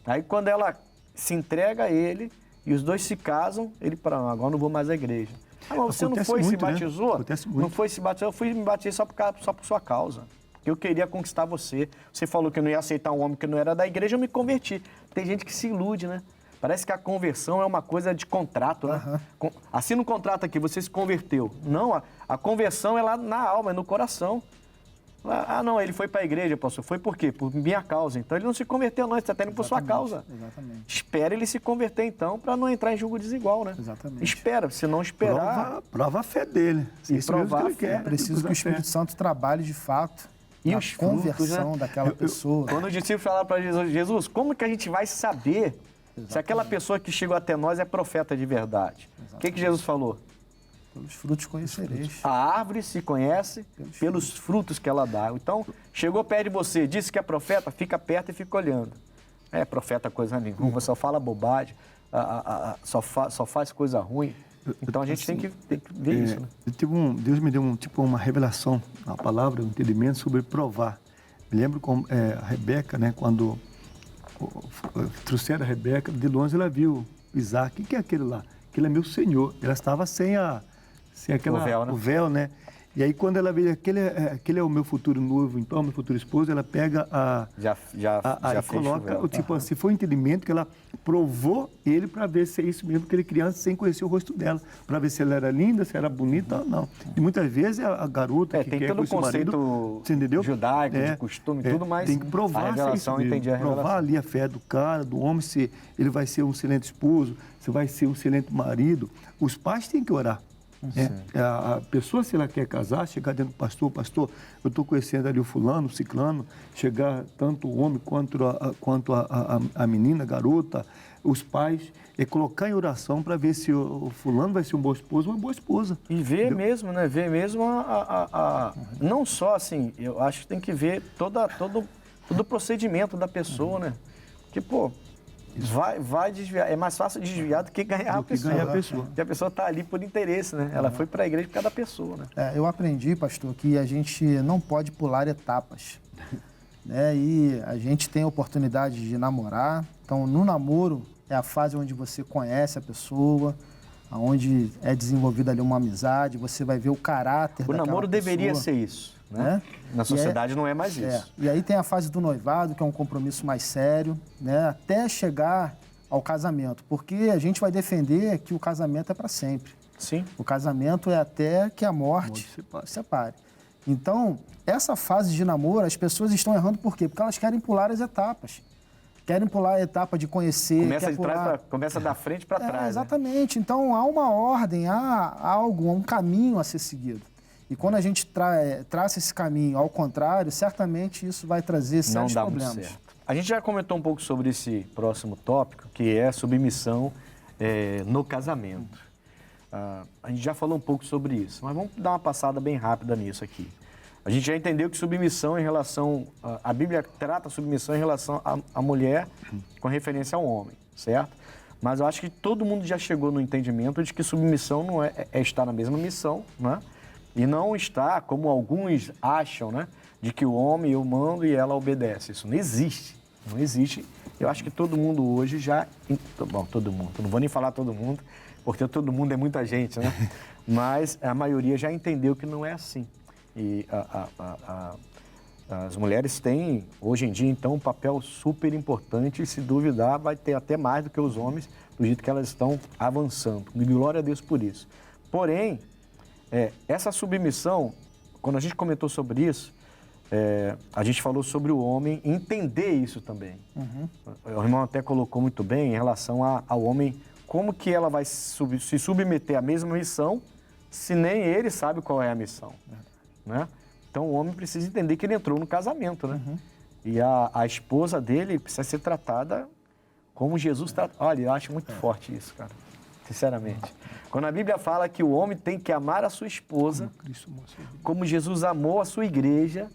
Aí quando ela se entrega a ele e os dois se casam, ele fala, agora não vou mais à igreja. Mas você não foi se batizou? Né? Não foi se batizou, eu fui me batizar só por sua causa. Eu queria conquistar você. Você falou que eu não ia aceitar um homem que não era da igreja, eu me converti. Tem gente que se ilude, né? Parece que a conversão é uma coisa de contrato, né? Assina um contrato aqui, você se converteu. Não, a conversão é lá na alma, é no coração. Não, ele foi para a igreja, pastor. Foi por quê? Por minha causa. Então ele não se converteu, não, ele está tendo por sua causa. Exatamente. Espera ele se converter, então, para não entrar em julgo desigual, né? Exatamente. Espera, se não esperar... Prova a fé dele. E provar a fé. É preciso que o Espírito Santo trabalhe de fato e na os frutos, conversão, né, daquela pessoa. Quando os discípulos falaram para Jesus, como que a gente vai saber se aquela pessoa que chegou até nós é profeta de verdade? O que Jesus falou? Pelos frutos conhecereis. A árvore se conhece pelos frutos que ela dá. Então, chegou perto de você, disse que é profeta, fica perto e fica olhando. profeta coisa nenhuma, só fala bobagem, só faz coisa ruim. Então a gente tem que ver isso, né? Deus me deu uma revelação, uma palavra, um entendimento sobre provar. Me lembro como a Rebeca, né, quando trouxeram a Rebeca, de longe ela viu Isaac. O que é aquele lá? Aquele é meu senhor. Ela estava sem o véu, né? E aí, quando ela vê aquele é o meu futuro noivo, então, meu futuro esposo, ela pega e coloca, assim, foi um entendimento que ela provou ele para ver se é isso mesmo que ele criança, sem conhecer o rosto dela, para ver se ela era linda, se era bonita ou não. E muitas vezes a garota que tem quer todo o conceito judaico, de costume, tudo, mas tem que provar a revelação, se é isso mesmo. Provar ali a fé do cara, do homem, se ele vai ser um excelente esposo, se vai ser um excelente marido. Os pais têm que orar. A pessoa, se ela quer casar, chegar dentro do pastor, eu estou conhecendo ali o fulano, o ciclano, chegar tanto o homem quanto a menina, a garota, os pais, colocar em oração para ver se o fulano vai ser um bom esposo ou uma boa esposa. E ver mesmo, né? Ver mesmo não só assim, eu acho que tem que ver todo o procedimento da pessoa, né? Porque, vai desviar. É mais fácil desviar do que ganhar a pessoa. Porque a pessoa está ali por interesse, né? Ela foi para a igreja por causa da pessoa, né? Eu aprendi, pastor, que a gente não pode pular etapas. Né? E a gente tem a oportunidade de namorar. Então, no namoro, é a fase onde você conhece a pessoa, onde é desenvolvida ali uma amizade, você vai ver o caráter daquela pessoa. O namoro deveria ser isso, né? Na sociedade não é mais isso. E aí tem a fase do noivado, que é um compromisso mais sério, né? Até chegar ao casamento, porque a gente vai defender que o casamento é para sempre. Sim. O casamento é até que a morte separe. Então, essa fase de namoro, as pessoas estão errando por quê? Porque elas querem pular as etapas. Querem pular a etapa de conhecer. Começa da frente para trás. Exatamente. Né? Então, há uma ordem, há um caminho a ser seguido. E quando a gente traça esse caminho ao contrário, certamente isso vai trazer sérios problemas. Muito certo. A gente já comentou um pouco sobre esse próximo tópico, que é a submissão no casamento. A gente já falou um pouco sobre isso, mas vamos dar uma passada bem rápida nisso aqui. A gente já entendeu que submissão em relação... A Bíblia trata a submissão em relação à mulher com referência ao homem, certo? Mas eu acho que todo mundo já chegou no entendimento de que submissão não é estar na mesma missão, né? E não está, como alguns acham, né? De que o homem, eu mando e ela obedece. Isso não existe. Não existe. Eu acho que todo mundo hoje já... Bom, todo mundo. Não vou nem falar todo mundo, porque todo mundo é muita gente, né? Mas a maioria já entendeu que não é assim. E as mulheres têm, hoje em dia, então, um papel super importante. E, se duvidar, vai ter até mais do que os homens, do jeito que elas estão avançando. E glória a Deus por isso. Porém... essa submissão, quando a gente comentou sobre isso, a gente falou sobre o homem entender isso também. O irmão até colocou muito bem em relação ao homem, como que ela vai se submeter à mesma missão, se nem ele sabe qual é a missão. Né? Então o homem precisa entender que ele entrou no casamento, né? E a esposa dele precisa ser tratada como Jesus trata. Olha, eu acho muito forte isso, cara. Sinceramente. Quando a Bíblia fala que o homem tem que amar a sua esposa, como Jesus amou a sua igreja,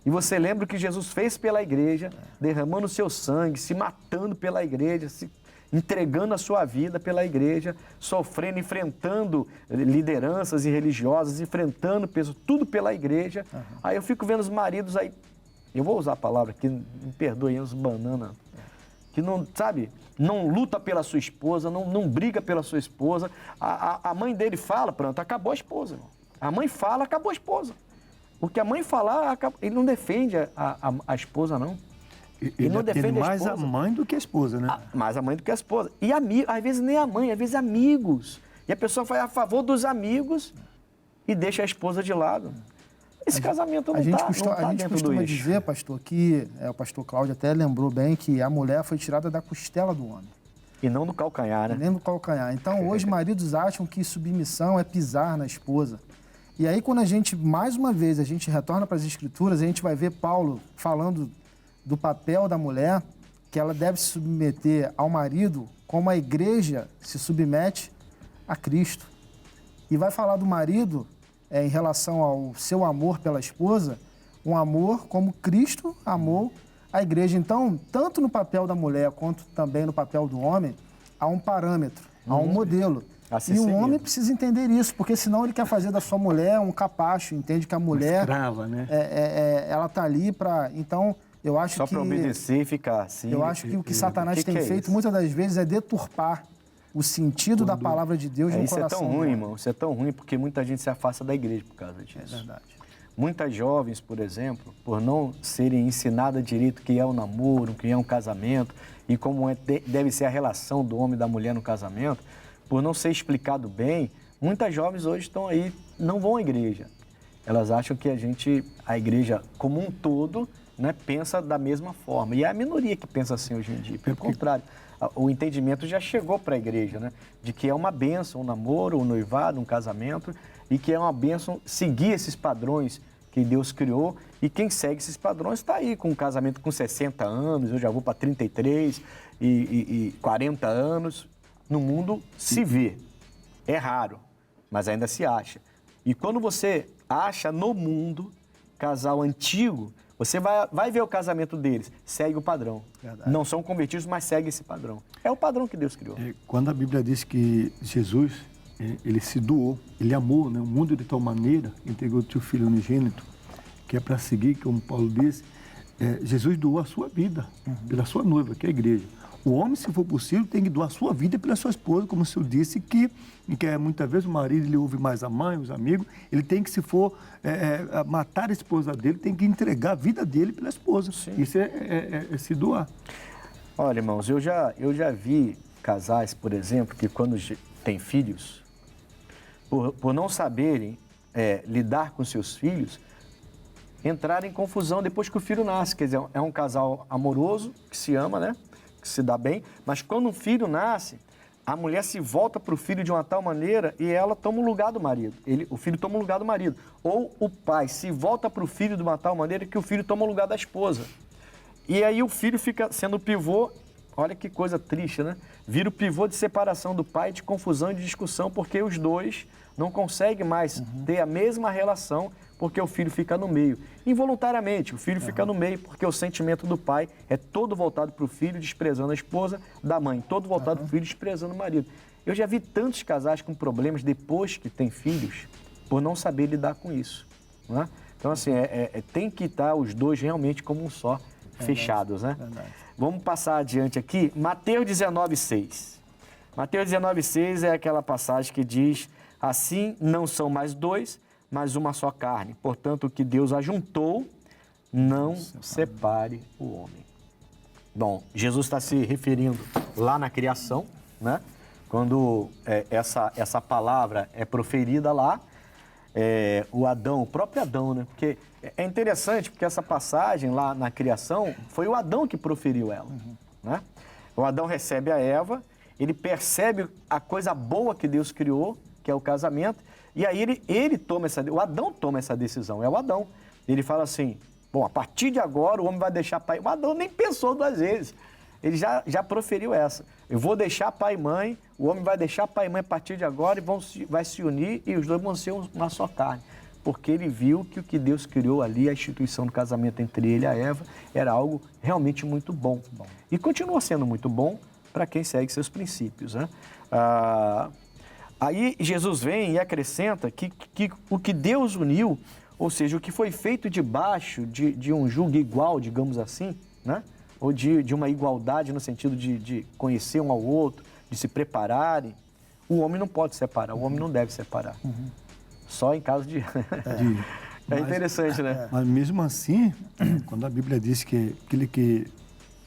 e você lembra o que Jesus fez pela igreja, derramando o seu sangue, se matando pela igreja, se entregando a sua vida pela igreja, sofrendo, enfrentando lideranças e religiosas, enfrentando peso, tudo pela igreja. Aí eu fico vendo os maridos aí, eu vou usar a palavra aqui, me perdoem, os bananas, que não, sabe, não luta pela sua esposa, não briga pela sua esposa. A mãe dele fala, pronto, acabou a esposa. Irmão. A mãe fala, acabou a esposa. O que a mãe falar, ele não defende a esposa, não. Ele não defende mais a mãe do que a esposa, né? Mais a mãe do que a esposa. E às vezes nem a mãe, às vezes amigos. E a pessoa vai a favor dos amigos e deixa a esposa de lado. Esse casamento não está dentro do eixo. A gente costuma dizer, pastor, que o pastor Cláudio até lembrou bem que a mulher foi tirada da costela do homem. E não do calcanhar, né? Nem do calcanhar. Então, hoje, maridos acham que submissão é pisar na esposa. E aí, quando mais uma vez, a gente retorna para as Escrituras, a gente vai ver Paulo falando do papel da mulher, que ela deve se submeter ao marido como a igreja se submete a Cristo. E vai falar do marido... em relação ao seu amor pela esposa, um amor como Cristo amou a igreja, então, tanto no papel da mulher quanto também no papel do homem, há um parâmetro, há um modelo. E o homem precisa entender isso, porque senão ele quer fazer da sua mulher um capacho, entende que a mulher... escrava, né? Ela está ali para... Então, eu acho Só que... para obedecer e ficar assim. Eu acho que o que Satanás tem feito, isso? muitas das vezes, é deturpar o sentido da palavra de Deus no coração. Isso é tão ruim, irmão. Isso é tão ruim porque muita gente se afasta da igreja por causa disso. É verdade. Muitas jovens, por exemplo, por não serem ensinadas direito o que é o namoro, o que é um casamento e como deve ser a relação do homem e da mulher no casamento, por não ser explicado bem, muitas jovens hoje estão aí, não vão à igreja. Elas acham que a igreja como um todo, né, pensa da mesma forma. E é a minoria que pensa assim hoje em dia. Pelo contrário, o entendimento já chegou para a igreja, né, de que é uma bênção um namoro, um noivado, um casamento, e que é uma bênção seguir esses padrões que Deus criou. E quem segue esses padrões está aí com um casamento com 60 anos, eu já vou para 33 e 40 anos. No mundo se vê. É raro, mas ainda se acha. E quando você acha no mundo casal antigo, você vai ver o casamento deles, segue o padrão. Verdade. Não são convertidos, mas segue esse padrão. É o padrão que Deus criou. Quando a Bíblia diz que Jesus, ele se doou, ele amou, né, o mundo de tal maneira, entregou o seu Filho unigênito, que é para seguir, como Paulo disse, Jesus doou a sua vida pela sua noiva, que é a igreja. O homem, se for possível, tem que doar a sua vida pela sua esposa, como o senhor disse, que muitas vezes o marido ele ouve mais a mãe, os amigos, ele tem que, se for matar a esposa dele, tem que entregar a vida dele pela esposa. Sim. Isso é se doar. Olha, irmãos, eu já vi casais, por exemplo, que quando têm filhos, por não saberem lidar com seus filhos, entrarem em confusão depois que o filho nasce. Quer dizer, é um casal amoroso, que se ama, né? Que se dá bem, mas quando um filho nasce, a mulher se volta para o filho de uma tal maneira e ela toma o lugar do marido. O filho toma o lugar do marido. Ou o pai se volta para o filho de uma tal maneira que o filho toma o lugar da esposa. E aí o filho fica sendo o pivô, olha que coisa triste, né? Vira o pivô de separação do pai, de confusão e de discussão, porque os dois não conseguem mais ter a mesma relação, porque o filho fica no meio. Involuntariamente, o filho fica no meio, porque o sentimento do pai é todo voltado para o filho, desprezando a esposa, da mãe, todo voltado para o filho, desprezando o marido. Eu já vi tantos casais com problemas depois que têm filhos, por não saber lidar com isso. Né? Então, assim, tem que estar os dois realmente como um só, fechados, né? Verdade. Vamos passar adiante aqui. Mateus 19,6. Mateus 19,6 é aquela passagem que diz: assim não são mais dois, mas uma só carne. Portanto, o que Deus ajuntou, não separe o homem. Bom, Jesus está se referindo lá na criação, né? Quando essa palavra é proferida lá, o próprio Adão, né? Porque é interessante, porque essa passagem lá na criação, foi o Adão que proferiu ela, né? O Adão recebe a Eva, ele percebe a coisa boa que Deus criou, que é o casamento, e aí o Adão toma essa decisão, é o Adão. Ele fala assim, bom, a partir de agora o homem vai deixar pai... O Adão nem pensou duas vezes, ele já proferiu essa. Eu vou deixar pai e mãe, o homem vai deixar pai e mãe a partir de agora e vai se unir e os dois vão ser uma só carne. Porque ele viu que o que Deus criou ali, a instituição do casamento entre ele e a Eva, era algo realmente muito bom. E continua sendo muito bom para quem segue seus princípios, né? Aí Jesus vem e acrescenta que o que Deus uniu, ou seja, o que foi feito debaixo de um jugo igual, digamos assim, né? Ou de uma igualdade no sentido de conhecer um ao outro, de se prepararem, o homem não pode separar, o homem não deve separar. Só em caso de... É interessante, né? Mas mesmo assim, quando a Bíblia diz que aquele que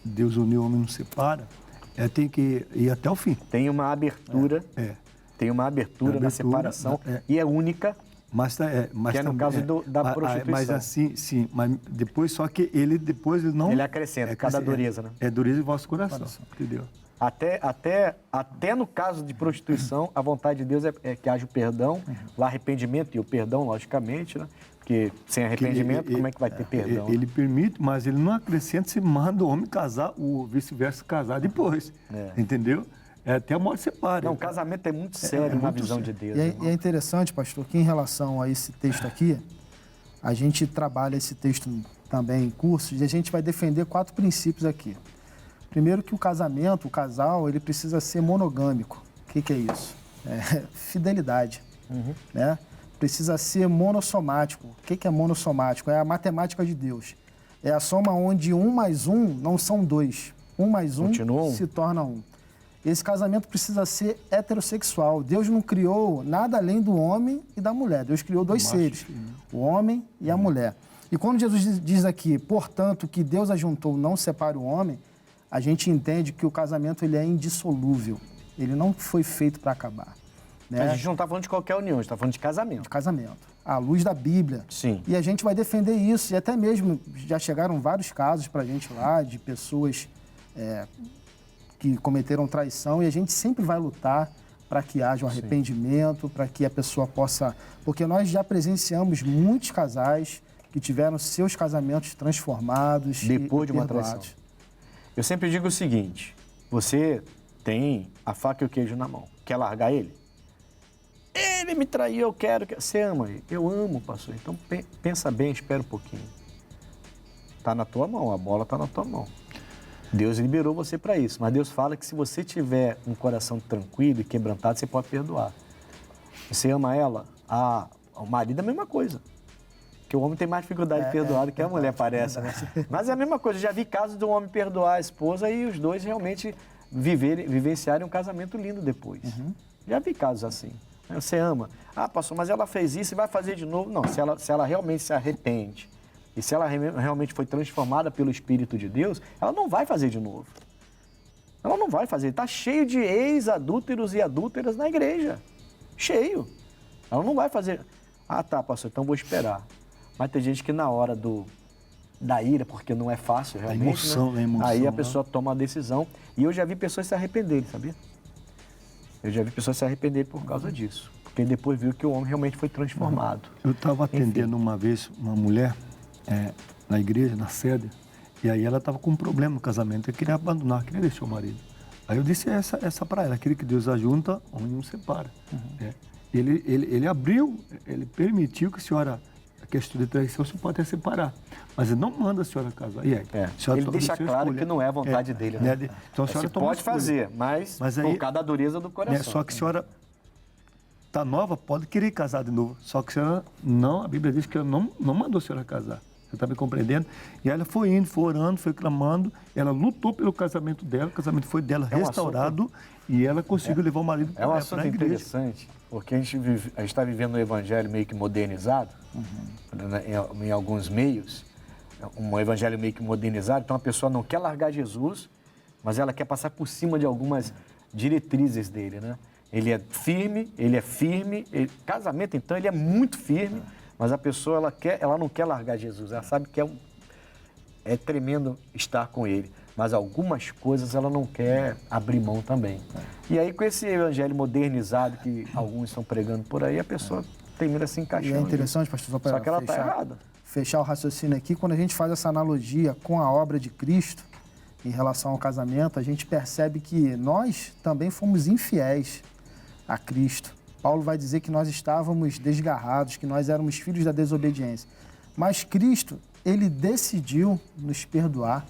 Deus uniu, o homem não separa, tem que ir até o fim. Tem uma abertura... Tem uma abertura na separação e é única, mas que é no caso da prostituição. Mas assim, sim, mas depois, só que ele não... Ele acrescenta, cada dureza, né? É dureza em vosso coração, entendeu? Até no caso de prostituição, a vontade de Deus é que haja o perdão, o arrependimento e o perdão, logicamente, né? Porque sem arrependimento, como é que vai ter perdão? Ele permite, mas ele não acrescenta se manda o homem casar, ou vice-versa casar depois, entendeu? Até a morte separa. Não, o casamento é muito sério na visão de Deus. E é interessante, pastor, que em relação a esse texto aqui, a gente trabalha esse texto também cursos, e a gente vai defender 4 princípios aqui. Primeiro que o casamento, o casal, ele precisa ser monogâmico. O que é isso? É fidelidade, né? Precisa ser monossomático. O que é monossomático? É a matemática de Deus. É a soma onde 1 mais 1 não são 2. 1 mais 1 Continua. se torna 1. Esse casamento precisa ser heterossexual. Deus não criou nada além do homem e da mulher. Deus criou 2 seres, o homem e a mulher. E quando Jesus diz aqui, portanto, que Deus ajuntou, não separe o homem, a gente entende que o casamento ele é indissolúvel. Ele não foi feito para acabar. Né? A gente não está falando de qualquer união, a gente está falando de casamento. De casamento. À luz da Bíblia. Sim. E a gente vai defender isso. E até mesmo já chegaram vários casos para a gente lá de pessoas que cometeram traição. E a gente sempre vai lutar para que haja um arrependimento, para que a pessoa possa... Porque nós já presenciamos muitos casais que tiveram seus casamentos transformados. Depois de uma perdoados. traição. Eu sempre digo o seguinte, você tem a faca e o queijo na mão. Quer largar ele? Ele me traiu, eu quero... Você ama ele? Eu amo, pastor. Então pensa bem, espera um pouquinho. Está na tua mão, a bola está na tua mão. Deus liberou você para isso, mas Deus fala que se você tiver um coração tranquilo e quebrantado, você pode perdoar. Você ama ela? O marido é a mesma coisa. Porque o homem tem mais dificuldade de perdoar do que a mulher, parece, né? Mas é a mesma coisa. Eu já vi casos de um homem perdoar a esposa e os dois realmente vivenciarem um casamento lindo depois. Já vi casos assim. Você ama. Pastor, mas ela fez isso e vai fazer de novo. Não, se ela realmente se arrepende e se ela realmente foi transformada pelo Espírito de Deus, ela não vai fazer de novo. Ela não vai fazer. Está cheio de ex-adúlteros e adúlteras na igreja. Cheio. Ela não vai fazer. Tá, pastor, então vou esperar. Mas tem gente que na hora da ira, porque não é fácil realmente, emoção, né? A emoção, aí a pessoa toma a decisão. E eu já vi pessoas se arrependerem, sabia? Eu já vi pessoas se arrependerem por causa disso. Porque depois viu que o homem realmente foi transformado. Eu estava atendendo uma vez uma mulher na igreja, na sede, e aí ela estava com um problema no casamento, ela queria abandonar, queria deixar o marido. Aí eu disse essa para ela, aquele que Deus ajunta, homem não separa. Ele abriu, ele permitiu que a senhora, a questão de traição, você pode até separar, mas ele não manda a senhora casar. E aí? Ele deixa claro que não é a vontade dele. Né? Então a senhora pode fazer, mas aí, por causa da dureza do coração. Só que a senhora está nova, pode querer casar de novo. Só que a senhora não, a Bíblia diz que ela não mandou a senhora casar. Você está me compreendendo? E ela foi indo, foi orando, foi clamando, ela lutou pelo casamento dela, o casamento foi dela restaurado e ela conseguiu levar o marido para a igreja. É um assunto interessante, porque a gente está vivendo um evangelho meio que modernizado, em alguns meios, um evangelho meio que modernizado, então a pessoa não quer largar Jesus, mas ela quer passar por cima de algumas diretrizes dele, né? Ele é firme, casamento então ele é muito firme, mas a pessoa ela não quer largar Jesus, ela sabe que é tremendo estar com ele, mas algumas coisas ela não quer abrir mão também. E aí com esse evangelho modernizado que alguns estão pregando por aí, a pessoa termina se encaixando. E é interessante, pastor, só que ela está errada. Fechar o raciocínio aqui, quando a gente faz essa analogia com a obra de Cristo em relação ao casamento, a gente percebe que nós também fomos infiéis a Cristo. Paulo vai dizer que nós estávamos desgarrados, que nós éramos filhos da desobediência. Mas Cristo, ele decidiu nos perdoar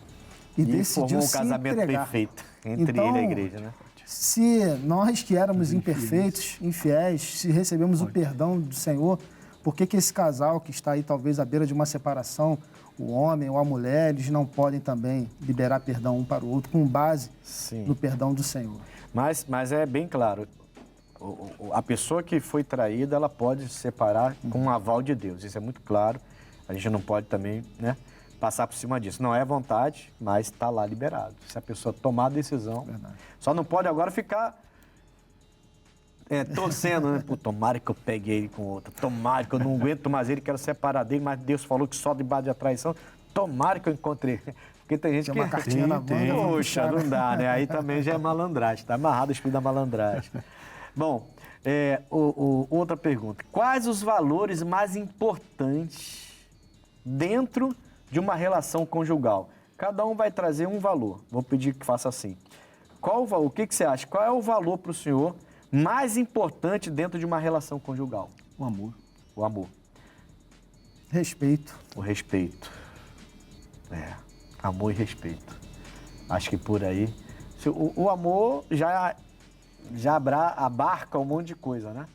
e decidiu se casamento entregar. Perfeito entre ele e a igreja, né? Se nós que éramos imperfeitos, infiéis, se recebemos o perdão do Senhor, por que esse casal que está aí talvez à beira de uma separação, o homem ou a mulher, eles não podem também liberar perdão um para o outro com base no perdão do Senhor? Mas é bem claro, a pessoa que foi traída, ela pode se separar com um aval de Deus. Isso é muito claro. A gente não pode também, né, passar por cima disso. Não é vontade, mas está lá liberado. Se a pessoa tomar a decisão, só não pode agora ficar torcendo, né? Pô, tomara que eu pegue ele com outra. Tomara que eu não aguento mais ele, quero separar dele, mas Deus falou que só debaixo da traição. Tomara que eu encontrei. Porque tem gente que... uma cartinha na manga. Poxa, não dá, né? Aí também já é malandragem. Está amarrado o espírito da malandragem. Bom, outra pergunta. Quais os valores mais importantes dentro de uma relação conjugal? Cada um vai trazer um valor. Vou pedir que faça assim. O que você acha? Qual é o valor para o senhor mais importante dentro de uma relação conjugal? O amor. O amor. Respeito. O respeito. Amor e respeito. Acho que por aí... O amor já abarca um monte de coisa, né?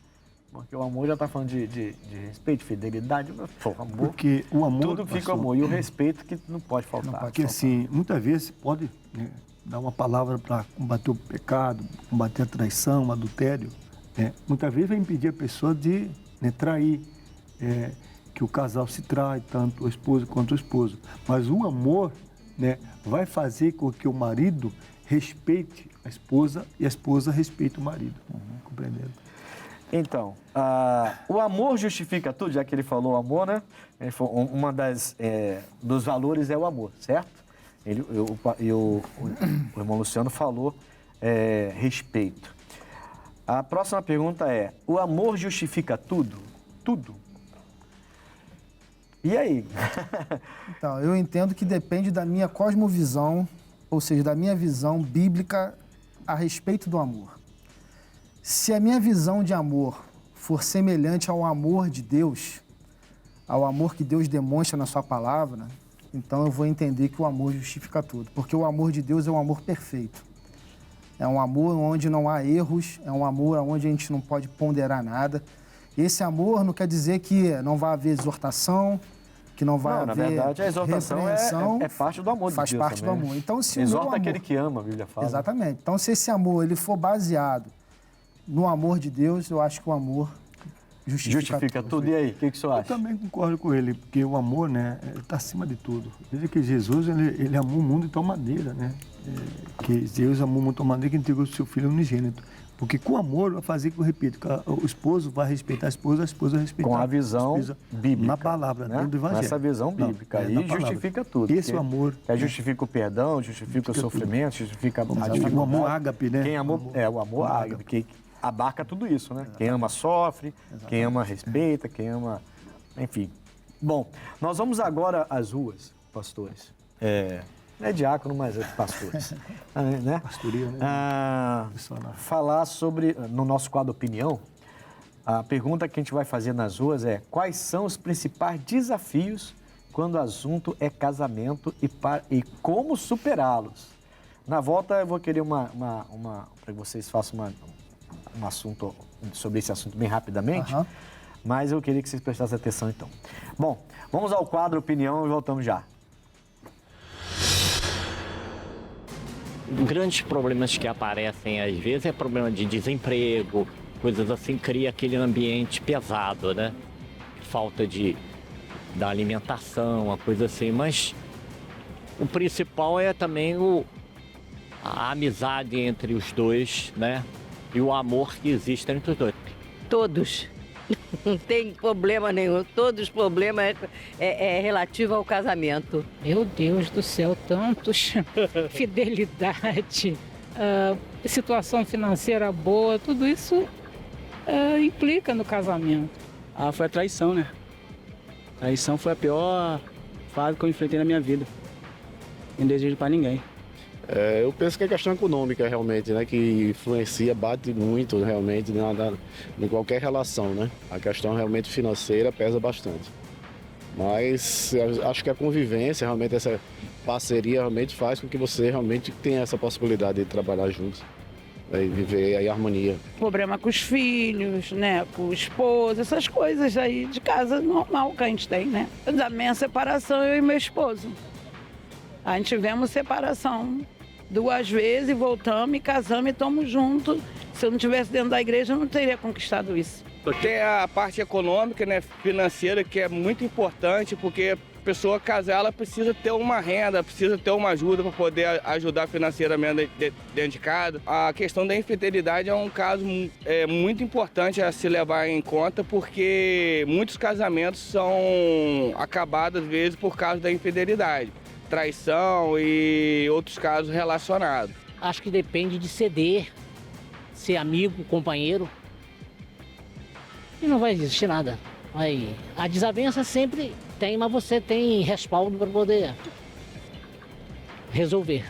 Porque o amor já está falando de respeito, fidelidade. Pô, amor, porque o amor, tudo fica amor. E o respeito que não pode faltar. Porque assim, muitas vezes pode, né, dar uma palavra para combater o pecado, combater a traição, o adultério. Muitas vezes vai impedir a pessoa de, né, trair, que o casal se trai, tanto a esposa quanto o esposo. Mas o amor, né, vai fazer com que o marido respeite a esposa e a esposa respeite o marido. Compreendendo? Então, o amor justifica tudo, já que ele falou amor, né? Uma dos valores é o amor, certo? O irmão Luciano falou respeito. A próxima pergunta é, o amor justifica tudo? Tudo? E aí? Então, eu entendo que depende da minha cosmovisão, ou seja, da minha visão bíblica a respeito do amor. Se a minha visão de amor for semelhante ao amor de Deus, ao amor que Deus demonstra na sua palavra, então eu vou entender que o amor justifica tudo. Porque o amor de Deus é um amor perfeito. É um amor onde não há erros, é um amor onde a gente não pode ponderar nada. Esse amor não quer dizer que não vai haver exortação, que não vai haver na verdade, a exortação repreensão, é parte do amor de Deus. Faz parte também, do amor. Então, se exorta o amor... aquele que ama, a Bíblia fala. Exatamente. Então, se esse amor ele for baseado no amor de Deus, eu acho que o amor justifica tudo. E aí, o que você acha? Eu também concordo com ele, porque o amor, né, está acima de tudo. Veja que Jesus, ele amou o mundo de tal maneira, né? Que Deus amou muito de tal maneira que entregou o seu Filho unigênito. Porque com amor vai fazer que eu repito, que o esposo vai respeitar a esposa respeitar com a visão bíblica. Na palavra, né? dentro do Evangelho. Essa visão bíblica. Aí justifica tudo. Esse é o amor. Justifica o perdão, justifica o sofrimento, justifica a dificuldade. O amor ágape, né? Quem amou, o amor ágape, que abarca tudo isso, né? Quem ama sofre, quem ama respeita, quem ama... Enfim. Bom, nós vamos agora às ruas, pastores. Não é diácono, mas é pastores. Né? Pastoria, né? Falar sobre, no nosso quadro Opinião, a pergunta que a gente vai fazer nas ruas é: quais são os principais desafios quando o assunto é casamento e como superá-los? Na volta eu vou querer para que vocês façam um assunto sobre esse assunto bem rapidamente, mas eu queria que vocês prestassem atenção então. Bom, vamos ao quadro Opinião e voltamos já. Grandes problemas que aparecem às vezes é problema de desemprego, coisas assim, cria aquele ambiente pesado, né? Falta da alimentação, uma coisa assim, mas o principal é também a amizade entre os dois, né? E o amor que existe entre os dois. Todos. Não tem problema nenhum. Todos os problemas é relativo ao casamento. Meu Deus do céu, tantos. Fidelidade, situação financeira boa, tudo isso implica no casamento. Foi a traição, né? A traição foi a pior fase que eu enfrentei na minha vida. Não desejo para ninguém. Eu penso que é questão econômica realmente, né, que influencia, bate muito realmente em qualquer relação, né? A questão realmente financeira pesa bastante. Mas acho que a convivência, realmente essa parceria realmente faz com que você realmente tenha essa possibilidade de trabalhar juntos e viver aí a harmonia. Problema com os filhos, né, com o esposo, essas coisas aí de casa normal que a gente tem, né? Da minha separação, eu e meu esposo. A gente tivemos separação 2 vezes, voltamos e casamos e estamos juntos. Se eu não estivesse dentro da igreja, eu não teria conquistado isso. Tem a parte econômica, né, financeira, que é muito importante, porque a pessoa casar, ela precisa ter uma renda, precisa ter uma ajuda para poder ajudar financeiramente dentro de casa. A questão da infidelidade é um caso muito importante a se levar em conta, porque muitos casamentos são acabados, às vezes, por causa da infidelidade. Traição e outros casos relacionados. Acho que depende de ceder, ser amigo, companheiro, e não vai existir nada. A desavença sempre tem, mas você tem respaldo para poder resolver.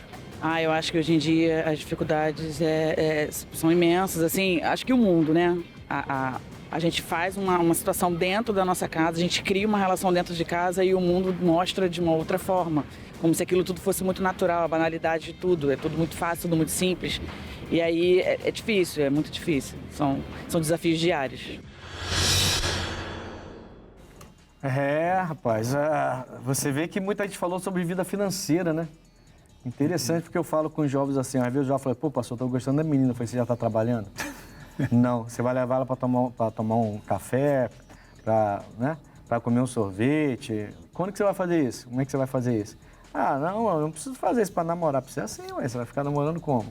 Eu acho que hoje em dia as dificuldades são imensas, assim, acho que o mundo, né? A gente faz uma situação dentro da nossa casa, a gente cria uma relação dentro de casa e o mundo mostra de uma outra forma. como se aquilo tudo fosse muito natural, a banalidade de tudo, é tudo muito fácil, tudo muito simples. E aí é difícil, é muito difícil, são desafios diários. Rapaz, você vê que muita gente falou sobre vida financeira, né? Interessante, porque eu falo com os jovens assim, às vezes eu já falei, pô, pastor, tô gostando da menina. Eu falei, você já tá trabalhando? Não, você vai levar ela para tomar um café, para comer um sorvete. Quando que você vai fazer isso? Como é que você vai fazer isso? Não, eu não preciso fazer isso para namorar. Precisa assim, ué, você vai ficar namorando como?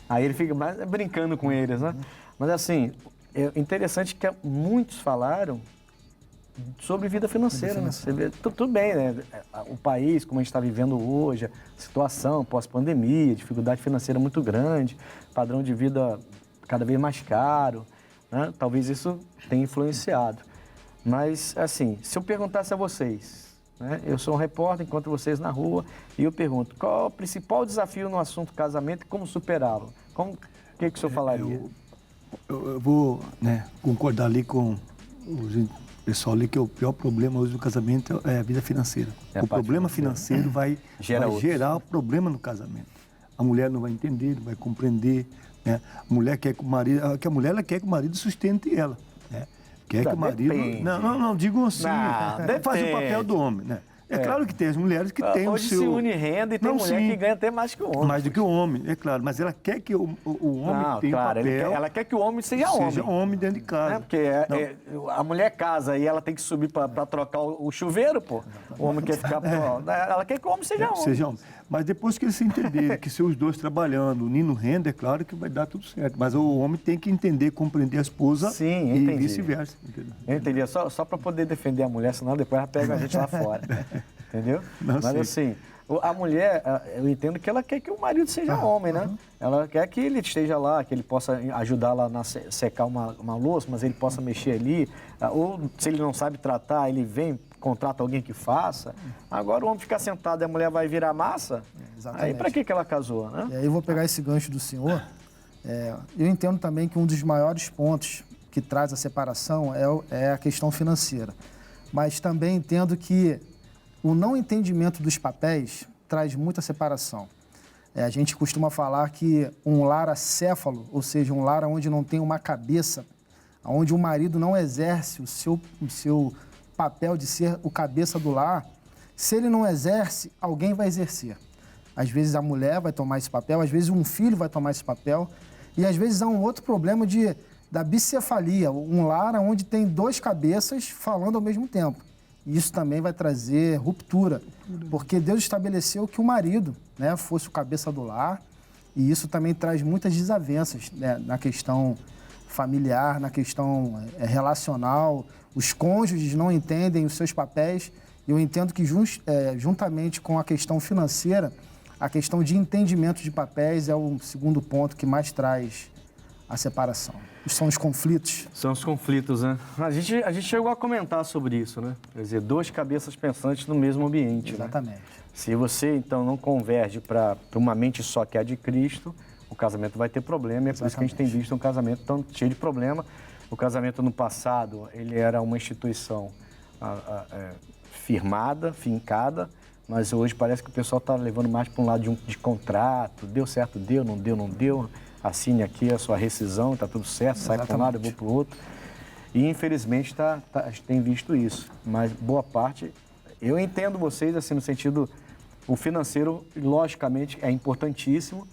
Aí ele fica mais brincando com eles, né? Mas assim, é interessante que muitos falaram sobre vida financeira, né? Você vê, tudo bem, né? O país, como a gente está vivendo hoje, a situação pós-pandemia, dificuldade financeira muito grande, padrão de vida cada vez mais caro, né? Talvez isso tenha influenciado. Mas, assim, se eu perguntasse a vocês, né? Eu sou um repórter, encontro vocês na rua e eu pergunto, qual é o principal desafio no assunto casamento e como superá-lo? O que o senhor falaria? Eu vou, né, concordar ali com o pessoal ali que o pior problema hoje do casamento é a vida financeira. O problema financeiro vai gerar problema no casamento. A mulher não vai entender, não vai compreender, né? A mulher quer que o marido, ela quer que o marido sustente ela, né? Quer que o marido... Depende. Não, digo assim, faz o papel do homem, né? É claro que tem as mulheres que têm o seu... Hoje se une renda e tem mulher que ganha até mais que o homem. Mais do que o homem, é claro. Mas ela quer que o homem tenha papel... Ela quer que o homem seja homem. Seja homem dentro de casa. Porque a mulher casa e ela tem que subir para trocar o chuveiro, pô. O homem quer ficar... Ela quer que o homem seja homem. Seja homem. Mas depois que eles se entenderem que se os dois trabalhando, unindo renda, é claro que vai dar tudo certo. Mas o homem tem que entender, compreender a esposa e vice-versa. Eu entendi. Só para poder defender a mulher, senão depois ela pega a gente lá fora. Entendeu? Mas assim, a mulher, eu entendo que ela quer que o marido seja homem, né? Ela quer que ele esteja lá, que ele possa ajudar lá a secar uma louça, mas ele possa mexer ali. Ou se ele não sabe tratar, ele vem, contrata alguém que faça. Agora o homem ficar sentado e a mulher vai virar massa, aí para que ela casou, né? E aí eu vou pegar esse gancho do senhor. Eu entendo também que um dos maiores pontos que traz a separação é a questão financeira. Mas também entendo que o não entendimento dos papéis traz muita separação. A gente costuma falar que um lar acéfalo, ou seja, um lar onde não tem uma cabeça, onde o marido não exerce o seu papel de ser o cabeça do lar, se ele não exerce, alguém vai exercer. Às vezes a mulher vai tomar esse papel, às vezes um filho vai tomar esse papel, e às vezes há um outro problema da bicefalia, um lar onde tem dois cabeças falando ao mesmo tempo. Isso também vai trazer ruptura, porque Deus estabeleceu que o marido, né, fosse o cabeça do lar, e isso também traz muitas desavenças, né, na questão familiar, na questão relacional. Os cônjuges não entendem os seus papéis. Eu entendo que juntamente com a questão financeira, a questão de entendimento de papéis é o segundo ponto que mais traz a separação. São os conflitos. São os conflitos, né? A gente chegou a comentar sobre isso, né? Quer dizer, duas cabeças pensantes no mesmo ambiente. Exatamente. Né? Se você, então, não converge para uma mente só que é a de Cristo, o casamento vai ter problema. E é por isso que a gente tem visto um casamento tão cheio de problema. O casamento no passado, ele era uma instituição firmada, fincada, mas hoje parece que o pessoal está levando mais para um lado de contrato. Deu certo, deu, não deu. Assine aqui a sua rescisão, está tudo certo, sai para um lado, eu vou para o outro. E, infelizmente, a gente tem visto isso. Mas, boa parte, eu entendo vocês, assim, no sentido, o financeiro, logicamente, é importantíssimo.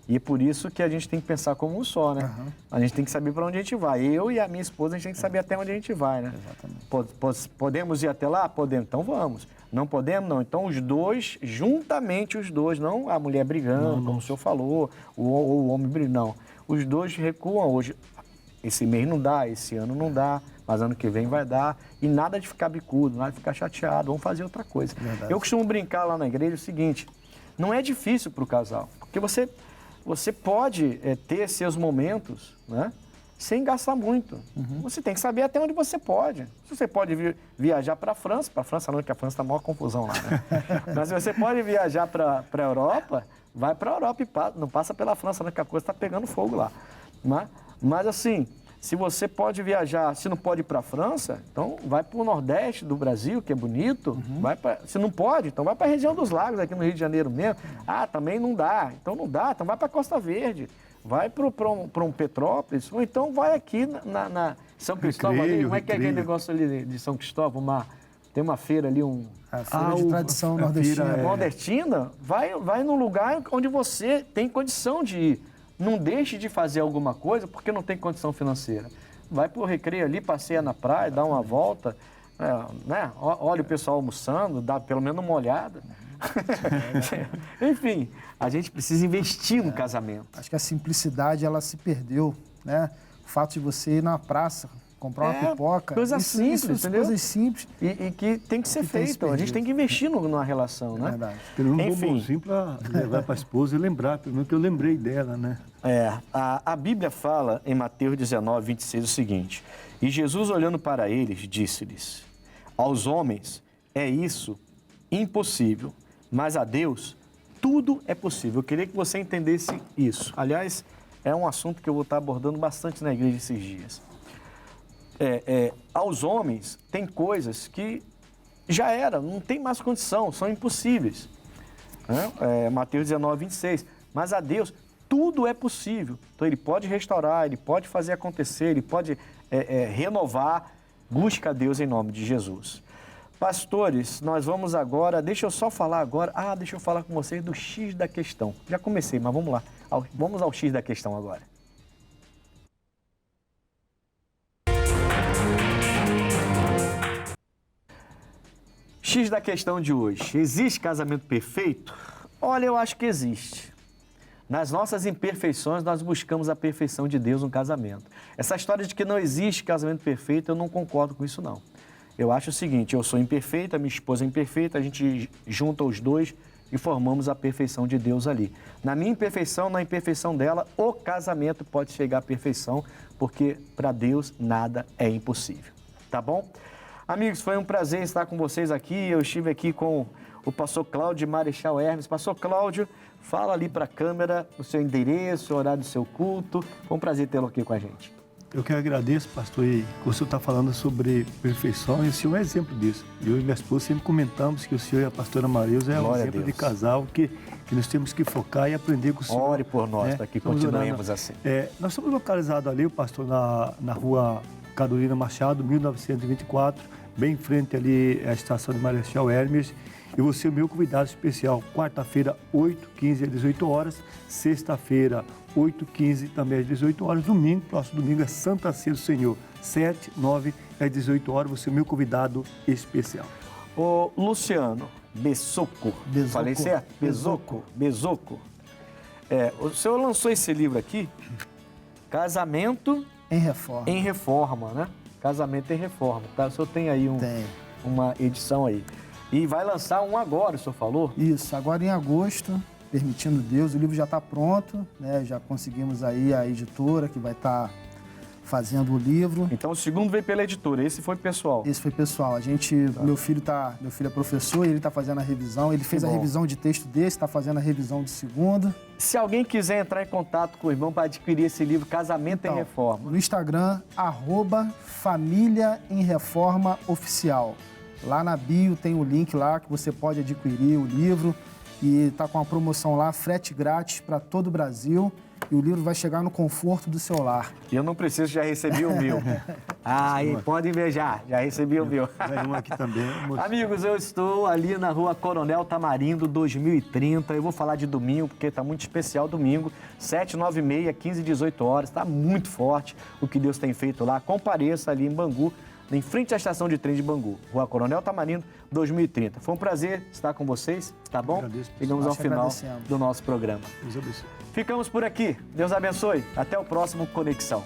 E é por isso que a gente tem que pensar como um só, né? A gente tem que saber para onde a gente vai. Eu e a minha esposa, a gente tem que saber até onde a gente vai, né? Exatamente. Podemos ir até lá? Podemos. Então vamos. Não podemos? Não. Então os dois, juntamente os dois, não a mulher brigando, como o senhor falou, ou o homem brigando, não. Os dois recuam hoje. Esse mês não dá, esse ano não dá, mas ano que vem vai dar. E nada de ficar bicudo, nada de ficar chateado, vamos fazer outra coisa. Verdade. Eu costumo brincar lá na igreja o seguinte, não é difícil para o casal, porque você pode ter seus momentos, né, sem gastar muito. Você tem que saber até onde você pode. Você pode viajar para a França não, que a França está a maior confusão lá, né? Mas você pode viajar para a Europa, vai para a Europa e não passa pela França, não, que a coisa está pegando fogo lá. Mas assim, Se você pode viajar, se não pode ir para a França, então vai para o Nordeste do Brasil, que é bonito. Se não pode, então vai para a região dos lagos, aqui no Rio de Janeiro mesmo. Ah, também não dá. Então não dá, então vai para a Costa Verde. Vai para um Petrópolis, ou então vai aqui na São Cristóvão. Ali, como é que é aquele negócio ali de São Cristóvão? Tem uma feira ali, a feira de tradição nordestina. Nordestina, vai num lugar onde você tem condição de ir. Não deixe de fazer alguma coisa porque não tem condição financeira. Vai para o recreio ali, passeia na praia, dá uma volta, né? Olha o pessoal almoçando, dá pelo menos uma olhada. Enfim, a gente precisa investir no casamento. Acho que a simplicidade, ela se perdeu, né? O fato de você ir na praça, comprar uma pipoca. Coisa simples, entendeu? Coisas simples. E que tem que ser feito. A gente tem que investir numa relação, né? Verdade. Pelo menos um bonzinho para levar para a esposa e lembrar, pelo menos que eu lembrei dela, né? A Bíblia fala em Mateus 19, 26 o seguinte: E Jesus, olhando para eles, disse-lhes: Aos homens é isso impossível, mas a Deus tudo é possível. Eu queria que você entendesse isso. Aliás, é um assunto que eu vou estar abordando bastante na igreja esses dias. Aos homens tem coisas que já não tem mais condição, são impossíveis. Mateus 19, 26. Mas a Deus tudo é possível. Então ele pode restaurar, ele pode fazer acontecer, ele pode renovar. Busca a Deus em nome de Jesus. Pastores, nós vamos agora, deixa eu só falar agora, deixa eu falar com vocês do X da questão. Já comecei, mas vamos lá. Vamos ao X da questão agora. X da questão de hoje. Existe casamento perfeito? Olha, eu acho que existe. Nas nossas imperfeições, nós buscamos a perfeição de Deus no casamento. Essa história de que não existe casamento perfeito, eu não concordo com isso, não. Eu acho o seguinte: eu sou imperfeita, minha esposa é imperfeita, a gente junta os dois e formamos a perfeição de Deus ali. Na minha imperfeição, na imperfeição dela, o casamento pode chegar à perfeição, porque para Deus nada é impossível. Tá bom? Amigos, foi um prazer estar com vocês aqui. Eu estive aqui com o pastor Cláudio de Marechal Hermes. Pastor Cláudio, fala ali para a câmera o seu endereço, o horário do seu culto. Foi um prazer tê-lo aqui com a gente. Eu que agradeço, pastor, e o senhor está falando sobre perfeição e o senhor é um exemplo disso. Eu e minha esposa sempre comentamos que o senhor e a pastora Marilza é um exemplo de casal que nós temos que focar e aprender com o senhor. Ore por nós, para que continuemos assim. Nós estamos localizados ali, o pastor, na rua Carolina Machado, 1924, bem em frente ali à estação de Marechal Hermes. E você é o meu convidado especial, quarta-feira, 8h15 às 18 horas, sexta-feira, 8h15 também às 18 horas, domingo, próximo domingo é Santa Ceia do Senhor, 7, 9 às 18 horas, você é o meu convidado especial. Ô Luciano Besoco, falei certo? Besoco. O senhor lançou esse livro aqui, Casamento em Reforma, né? Casamento em Reforma, tá? O senhor tem aí uma edição aí. E vai lançar um agora, o senhor falou? Isso, agora em agosto, permitindo Deus, o livro já está pronto, né? Já conseguimos aí a editora que vai estar fazendo o livro. Então o segundo veio pela editora, esse foi pessoal? Esse foi pessoal. Meu filho é professor e ele está fazendo a revisão. Ele fez a revisão de texto desse, está fazendo a revisão de segundo. Se alguém quiser entrar em contato com o irmão para adquirir esse livro, Casamento em Reforma. No Instagram, @Família em Reforma Oficial. Lá na bio tem o link lá que você pode adquirir o livro e está com uma promoção lá, frete grátis para todo o Brasil e o livro vai chegar no conforto do seu lar. E eu não preciso, já recebi o meu. Pode invejar, já recebi o meu. Um aqui também. Amigos, eu estou ali na rua Coronel Tamarindo, 2030. Eu vou falar de domingo, porque está muito especial domingo. 7, 9 e meia, 15, 18 horas. Está muito forte o que Deus tem feito lá. Compareça ali em Bangu, em frente à estação de trem de Bangu, Rua Coronel Tamarindo, 2030. Foi um prazer estar com vocês, tá bom? Chegamos ao final do nosso programa. Deus abençoe. Ficamos por aqui. Deus abençoe. Até o próximo Conexão.